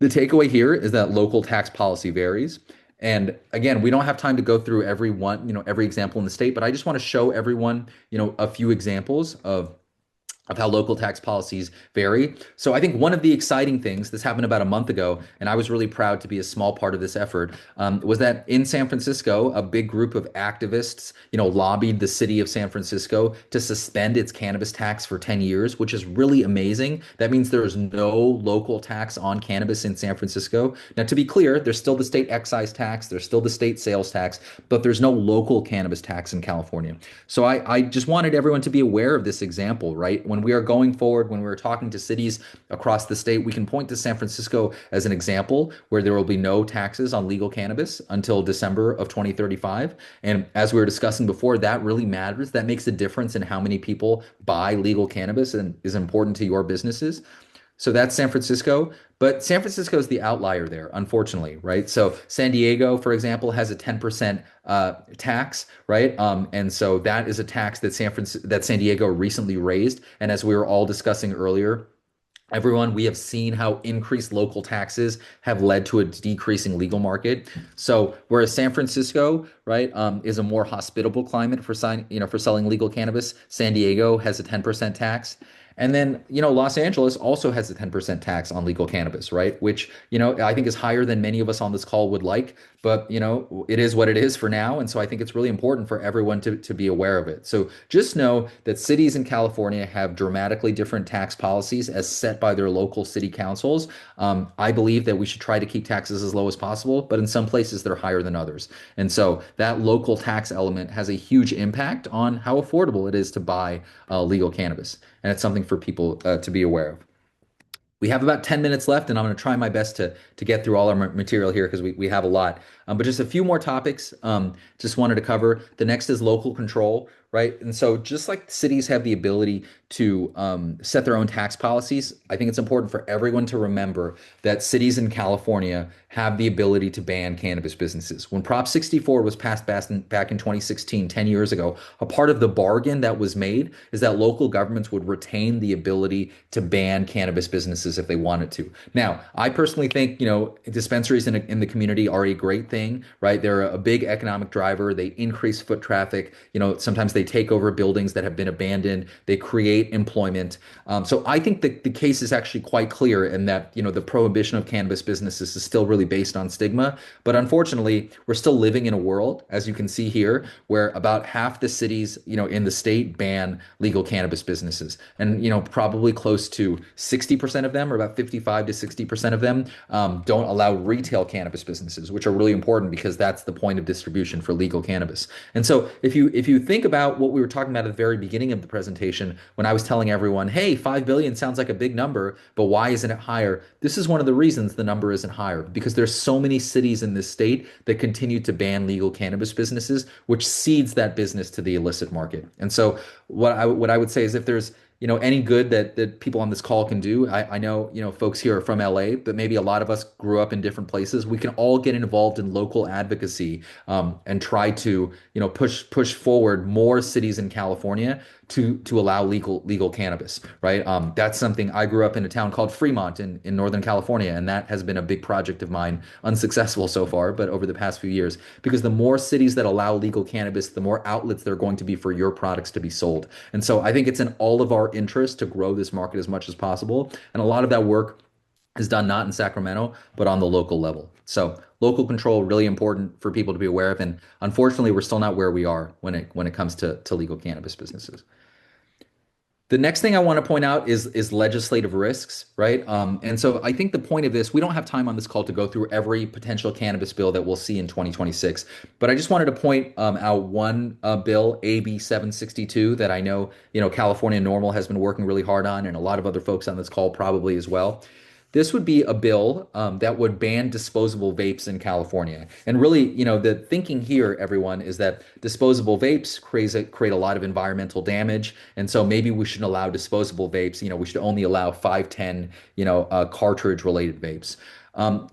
Speaker 2: the takeaway here is that local tax policy varies. And again, we don't have time to go through every one, every example in the state, but I just want to show everyone, a few examples of how local tax policies vary. So I think one of the exciting things, this happened about a month ago, and I was really proud to be a small part of this effort, was that in San Francisco, a big group of activists, lobbied the city of San Francisco to suspend its cannabis tax for 10 years, which is really amazing. That means there is no local tax on cannabis in San Francisco. Now, to be clear, there's still the state excise tax, there's still the state sales tax, but there's no local cannabis tax in California. So I just wanted everyone to be aware of this example, right? When we are going forward, when we're talking to cities across the state, we can point to San Francisco as an example where there will be no taxes on legal cannabis until December of 2035. And as we were discussing before, that really matters. That makes a difference in how many people buy legal cannabis and is important to your businesses. So that's San Francisco, but San Francisco is the outlier there, unfortunately, right? So San Diego, for example, has a 10% tax, right? And so that is a tax that San Diego recently raised. And as we were all discussing earlier, everyone, we have seen how increased local taxes have led to a decreasing legal market. So whereas San Francisco, right, is a more hospitable climate for for selling legal cannabis, San Diego has a 10% tax. And then, Los Angeles also has a 10% tax on legal cannabis, right? Which, I think is higher than many of us on this call would like, but, it is what it is for now. And so I think it's really important for everyone to be aware of it. So just know that cities in California have dramatically different tax policies as set by their local city councils. I believe that we should try to keep taxes as low as possible, but in some places they're higher than others. And so that local tax element has a huge impact on how affordable it is to buy legal cannabis. And it's something for people to be aware of. We have about 10 minutes left, and I'm going to try my best to get through all our material here because we have a lot. But just a few more topics. Just wanted to cover. The next is local control, right? And so just like cities have the ability to set their own tax policies, I think it's important for everyone to remember that cities in California have the ability to ban cannabis businesses. When Prop 64 was passed back in 2016, 10 years ago, a part of the bargain that was made is that local governments would retain the ability to ban cannabis businesses if they wanted to. Now, I personally think, dispensaries in the community are a great thing, right? They're a big economic driver. They increase foot traffic. Sometimes they take over buildings that have been abandoned. They create employment. So I think that the case is actually quite clear in that, the prohibition of cannabis businesses is still really based on stigma. But unfortunately, we're still living in a world, as you can see here, where about half the cities, in the state ban legal cannabis businesses. And, probably close to 60% of them, or about 55 to 60% of them, don't allow retail cannabis businesses, which are really important because that's the point of distribution for legal cannabis. And so if you think about what we were talking about at the very beginning of the presentation, when I was telling everyone, hey, 5 billion sounds like a big number, but why isn't it higher? This is one of the reasons the number isn't higher, because there's so many cities in this state that continue to ban legal cannabis businesses, which cedes that business to the illicit market. And so what I would say is, if there's any good that people on this call can do. I know, folks here are from LA, but maybe a lot of us grew up in different places. We can all get involved in local advocacy, and try to, push forward more cities in California to allow legal cannabis, right? That's something. I grew up in a town called Fremont in Northern California, and that has been a big project of mine, unsuccessful so far, but over the past few years, because the more cities that allow legal cannabis, the more outlets there are going to be for your products to be sold. And so I think it's in all of our interest to grow this market as much as possible. And a lot of that work is done not in Sacramento, but on the local level. So local control, really important for people to be aware of. And unfortunately, we're still not where we are when it comes to legal cannabis businesses. The next thing I want to point out is legislative risks, right? And so I think the point of this, we don't have time on this call to go through every potential cannabis bill that we'll see in 2026, but I just wanted to point out one bill, AB 762, that I know, California NORML has been working really hard on, and a lot of other folks on this call probably as well. This would be a bill that would ban disposable vapes in California. And really, the thinking here, everyone, is that disposable vapes create a lot of environmental damage. And so maybe we shouldn't allow disposable vapes. We should only allow 510, cartridge related vapes.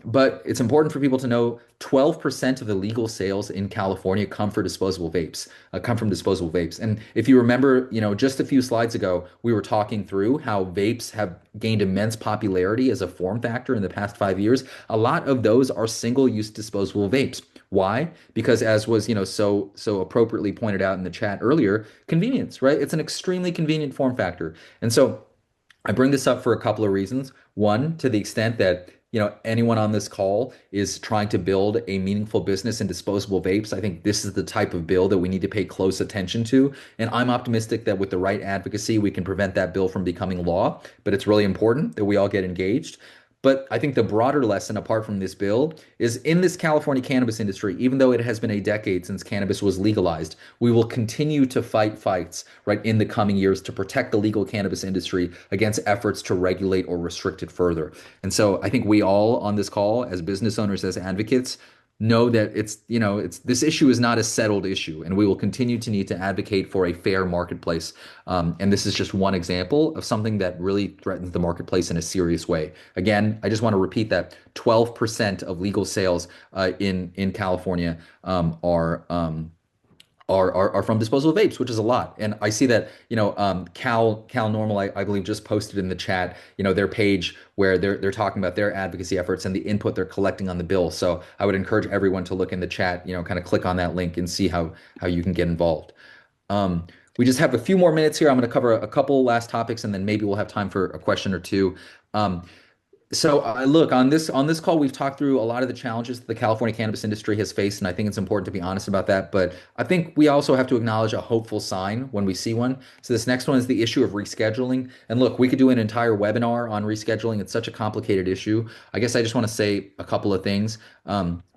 Speaker 2: But it's important for people to know 12% of the legal sales in California come from disposable vapes. And if you remember, just a few slides ago, we were talking through how vapes have gained immense popularity as a form factor in the past 5 years. A lot of those are single-use disposable vapes. Why? Because, as was, so appropriately pointed out in the chat earlier, convenience, right? It's an extremely convenient form factor. And so I bring this up for a couple of reasons. One, to the extent that anyone on this call is trying to build a meaningful business in disposable vapes, I think this is the type of bill that we need to pay close attention to. And I'm optimistic that with the right advocacy, we can prevent that bill from becoming law. But it's really important that we all get engaged. But I think the broader lesson, apart from this bill, is in this California cannabis industry, even though it has been a decade since cannabis was legalized, we will continue to fight fights, right, in the coming years to protect the legal cannabis industry against efforts to regulate or restrict it further. And so I think we all on this call, as business owners, as advocates, know that it's this issue is not a settled issue, and we will continue to need to advocate for a fair marketplace. And this is just one example of something that really threatens the marketplace in a serious way. Again, I just want to repeat that 12% of legal sales in California are from disposable vapes, which is a lot. And I see that, Cal NORML, I believe, just posted in the chat, their page where they're talking about their advocacy efforts and the input they're collecting on the bill. So I would encourage everyone to look in the chat, kind of click on that link and see how you can get involved. Um, we just have a few more minutes here. I'm going to cover a couple last topics, and then maybe we'll have time for a question or two. Um, so look, on this call, we've talked through a lot of the challenges that the California cannabis industry has faced, and I think it's important to be honest about that. But I think we also have to acknowledge a hopeful sign when we see one. So this next one is the issue of rescheduling. And look, we could do an entire webinar on rescheduling. It's such a complicated issue. I guess I just want to say a couple of things.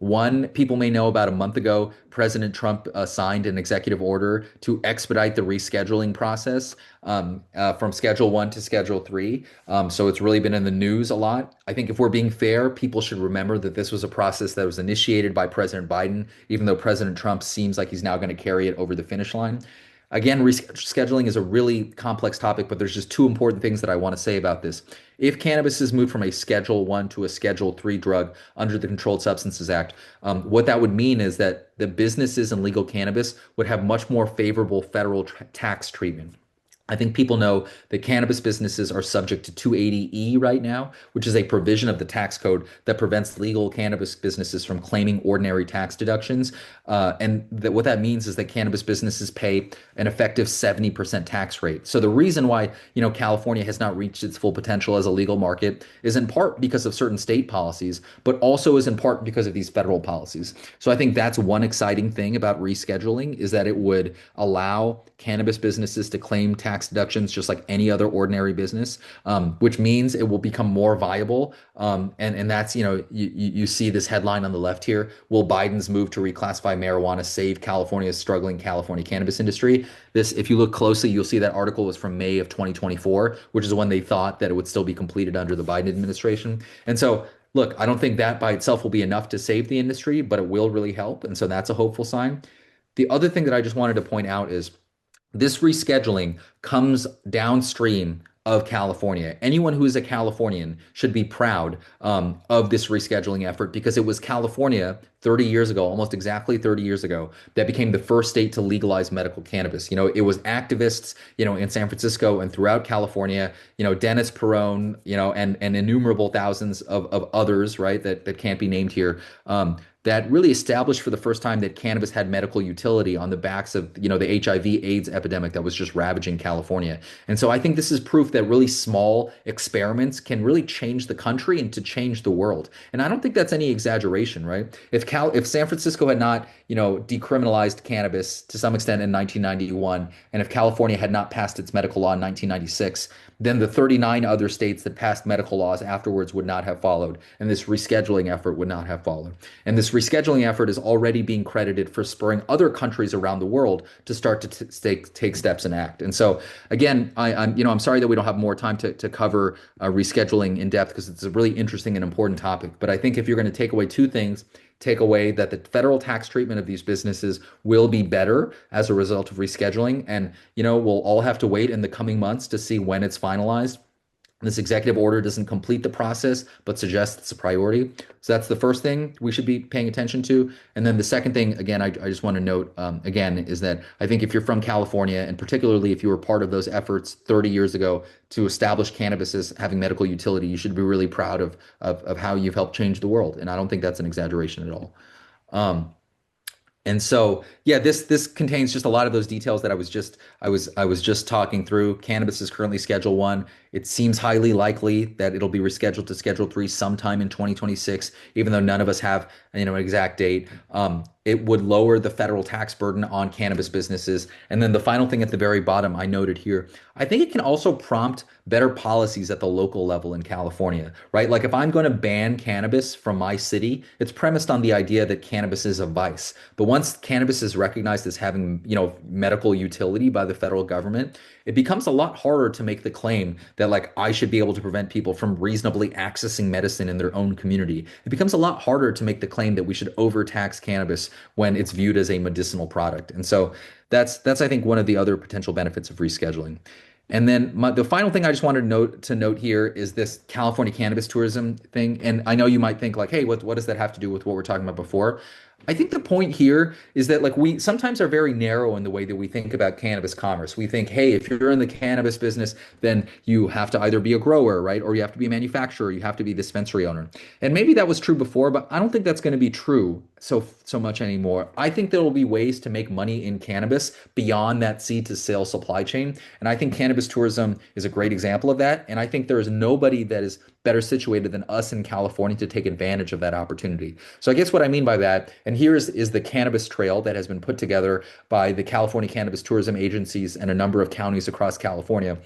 Speaker 2: One, people may know about a month ago, President Trump signed an executive order to expedite the rescheduling process from Schedule 1 to Schedule 3. So it's really been in the news a lot. I think if we're being fair, people should remember that this was a process that was initiated by President Biden, even though President Trump seems like he's now going to carry it over the finish line. Again, rescheduling is a really complex topic, but there's just two important things that I want to say about this. If cannabis is moved from a Schedule 1 to a Schedule 3 drug under the Controlled Substances Act, what that would mean is that the businesses in legal cannabis would have much more favorable federal tax treatment. I think people know that cannabis businesses are subject to 280E right now, which is a provision of the tax code that prevents legal cannabis businesses from claiming ordinary tax deductions. And that what that means is that cannabis businesses pay an effective 70% tax rate. So the reason why, California has not reached its full potential as a legal market is in part because of certain state policies, but also is in part because of these federal policies. So I think that's one exciting thing about rescheduling is that it would allow cannabis businesses to claim tax deductions just like any other ordinary business, which means it will become more viable. And that's, you see this headline on the left here. Will Biden's move to reclassify marijuana save California's struggling California cannabis industry? This, if you look closely, you'll see that article was from May of 2024, which is when they thought that it would still be completed under the Biden administration. And so, look, I don't think that by itself will be enough to save the industry, but it will really help. And so that's a hopeful sign. The other thing that I just wanted to point out is this rescheduling comes downstream of California. Anyone who is a Californian should be proud of this rescheduling effort because it was California 30 years ago, almost exactly 30 years ago, that became the first state to legalize medical cannabis. It was activists, in San Francisco and throughout California, Dennis Perone, and innumerable thousands of others, right, that can't be named here, that really established for the first time that cannabis had medical utility on the backs of, the HIV/AIDS epidemic that was just ravaging California. And so I think this is proof that really small experiments can really change the country and to change the world. And I don't think that's any exaggeration, right? If San Francisco had not, decriminalized cannabis to some extent in 1991, and if California had not passed its medical law in 1996, then the 39 other states that passed medical laws afterwards would not have followed, and this rescheduling effort would not have followed. And this rescheduling effort is already being credited for spurring other countries around the world to start to take steps and act. And so, again, I'm sorry that we don't have more time to cover rescheduling in depth because it's a really interesting and important topic. But I think if you're going to take away two things, take away that the federal tax treatment of these businesses will be better as a result of rescheduling. And, we'll all have to wait in the coming months to see when it's finalized. This executive order doesn't complete the process, but suggests it's a priority. So that's the first thing we should be paying attention to. And then the second thing, again, I just want to note, again, is that I think if you're from California, and particularly if you were part of those efforts 30 years ago to establish cannabis as having medical utility, you should be really proud of how you've helped change the world. And I don't think that's an exaggeration at all. And so, yeah, this contains just a lot of those details that I was just talking through. Cannabis is currently Schedule 1. It seems highly likely that it'll be rescheduled to Schedule 3 sometime in 2026, even though none of us have, an exact date. It would lower the federal tax burden on cannabis businesses. And then the final thing at the very bottom, I noted here, I think it can also prompt better policies at the local level in California, right? Like if I'm going to ban cannabis from my city, it's premised on the idea that cannabis is a vice. But once cannabis is recognized as having, medical utility by the federal government, it becomes a lot harder to make the claim that like I should be able to prevent people from reasonably accessing medicine in their own community. It becomes a lot harder to make the claim that we should overtax cannabis when it's viewed as a medicinal product. And so that's I think one of the other potential benefits of rescheduling. And then the final thing I just wanted to note here is this California cannabis tourism thing. And I know you might think like, hey, what does that have to do with what we're talking about before? I think the point here is that like we sometimes are very narrow in the way that we think about cannabis commerce. We think, hey, if you're in the cannabis business, then you have to either be a grower, right? Or you have to be a manufacturer, you have to be a dispensary owner. And maybe that was true before, but I don't think that's going to be true so much anymore. I think there will be ways to make money in cannabis beyond that seed to sale supply chain. And I think cannabis tourism is a great example of that. And I think there is nobody that is better situated than us in California to take advantage of that opportunity. So I guess what I mean by that, and here is the cannabis trail that has been put together by the California Cannabis Tourism Agencies and a number of counties across California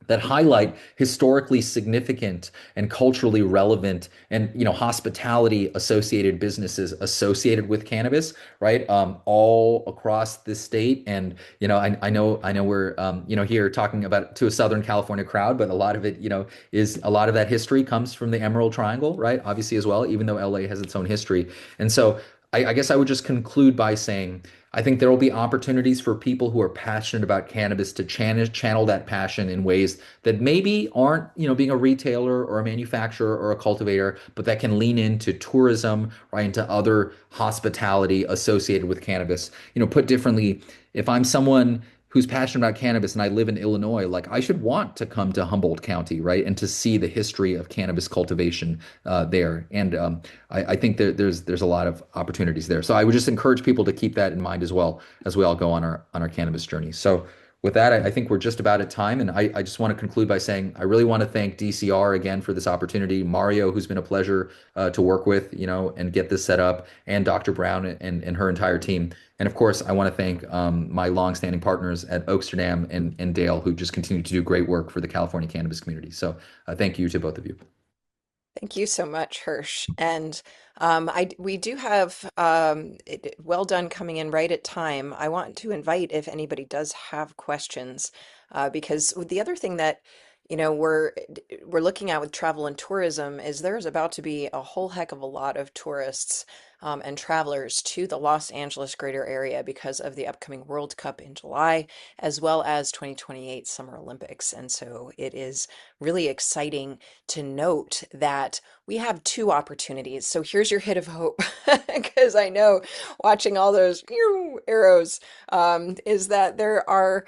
Speaker 2: that highlight historically significant and culturally relevant and hospitality associated businesses associated with cannabis, right? All across this state. And I know we're here talking about to a Southern California crowd, but a lot of it is a lot of that history comes from the Emerald Triangle, right? Obviously as well, even though LA has its own history. And so I guess I would just conclude by saying I think there will be opportunities for people who are passionate about cannabis to channel that passion in ways that maybe aren't, being a retailer or a manufacturer or a cultivator, but that can lean into tourism, right, into other hospitality associated with cannabis. Put differently, if I'm someone who's passionate about cannabis and I live in Illinois, like I should want to come to Humboldt County, right, and to see the history of cannabis cultivation there. And I think that there's a lot of opportunities there. So I would just encourage people to keep that in mind as well as we all go on our cannabis journey. So with that, I think we're just about at time. And I just want to conclude by saying I really want to thank DCR again for this opportunity. Mario, who's been a pleasure to work with, and get this set up, and Dr. Brown and her entire team. And of course, I want to thank my longstanding partners at Oaksterdam and Dale, who just continue to do great work for the California cannabis community. So thank you to both of you.
Speaker 1: Thank you so much, Hirsch. And we do have well done coming in right at time. I want to invite if anybody does have questions, because the other thing that we're looking at with travel and tourism is there's about to be a whole heck of a lot of tourists and travelers to the Los Angeles greater area because of the upcoming World Cup in July, as well as 2028 Summer Olympics. And so it is really exciting to note that we have two opportunities. So here's your hit of hope, because I know watching all those arrows is that there are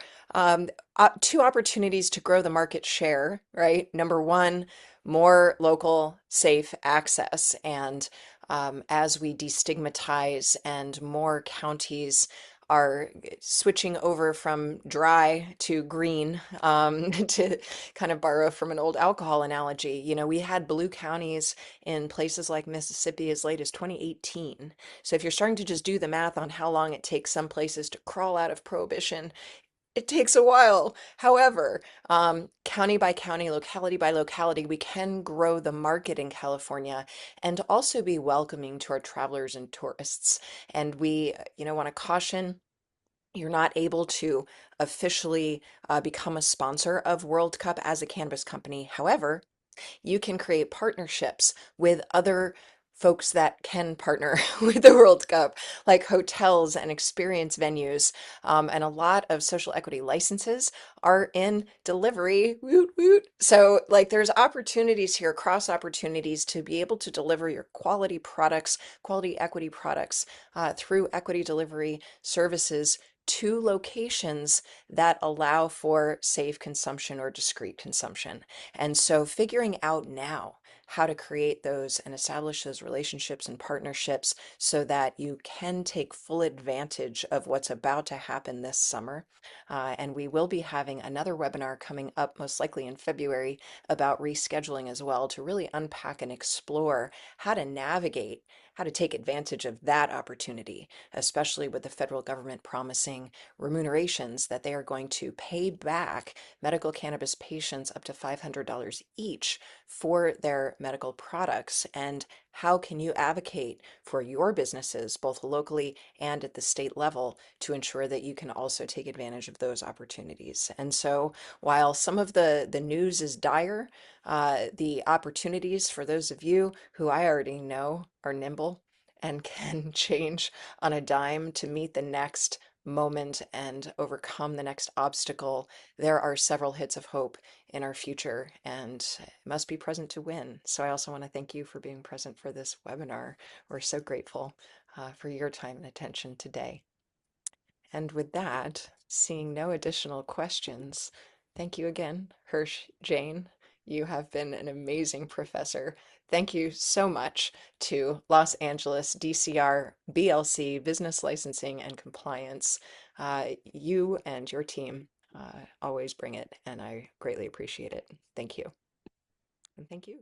Speaker 1: two opportunities to grow the market share, right? Number one, more local safe access. And as we destigmatize and more counties are switching over from dry to green, to kind of borrow from an old alcohol analogy. We had blue counties in places like Mississippi as late as 2018. So if you're starting to just do the math on how long it takes some places to crawl out of prohibition, it takes a while. However, county by county, locality by locality, we can grow the market in California and also be welcoming to our travelers and tourists. And we, want to caution you're not able to officially become a sponsor of World Cup as a cannabis company. However, you can create partnerships with other folks that can partner with the World Cup, like hotels and experience venues. And a lot of social equity licenses are in delivery. Woot, woot. So, like, there's opportunities here, cross opportunities to be able to deliver your quality products, quality equity products through equity delivery services to locations that allow for safe consumption or discrete consumption. And so figuring out now how to create those and establish those relationships and partnerships so that you can take full advantage of what's about to happen this summer. And we will be having another webinar coming up, most likely in February, about rescheduling as well, to really unpack and explore how to navigate, how to take advantage of that opportunity, especially with the federal government promising remunerations that they are going to pay back medical cannabis patients up to $500 each for their medical products, and how can you advocate for your businesses, both locally and at the state level, to ensure that you can also take advantage of those opportunities. And so while some of the news is dire, the opportunities for those of you who I already know are nimble and can change on a dime to meet the next moment and overcome the next obstacle, there are several hits of hope in our future and must be present to win. So I also want to thank you for being present for this webinar. We're so grateful for your time and attention today. And with that, seeing no additional questions, thank you again, Hirsch Jain. You have been an amazing professor. Thank you so much to Los Angeles DCR BLC Business Licensing and Compliance. You and your team always bring it, and I greatly appreciate it. Thank you. And thank you.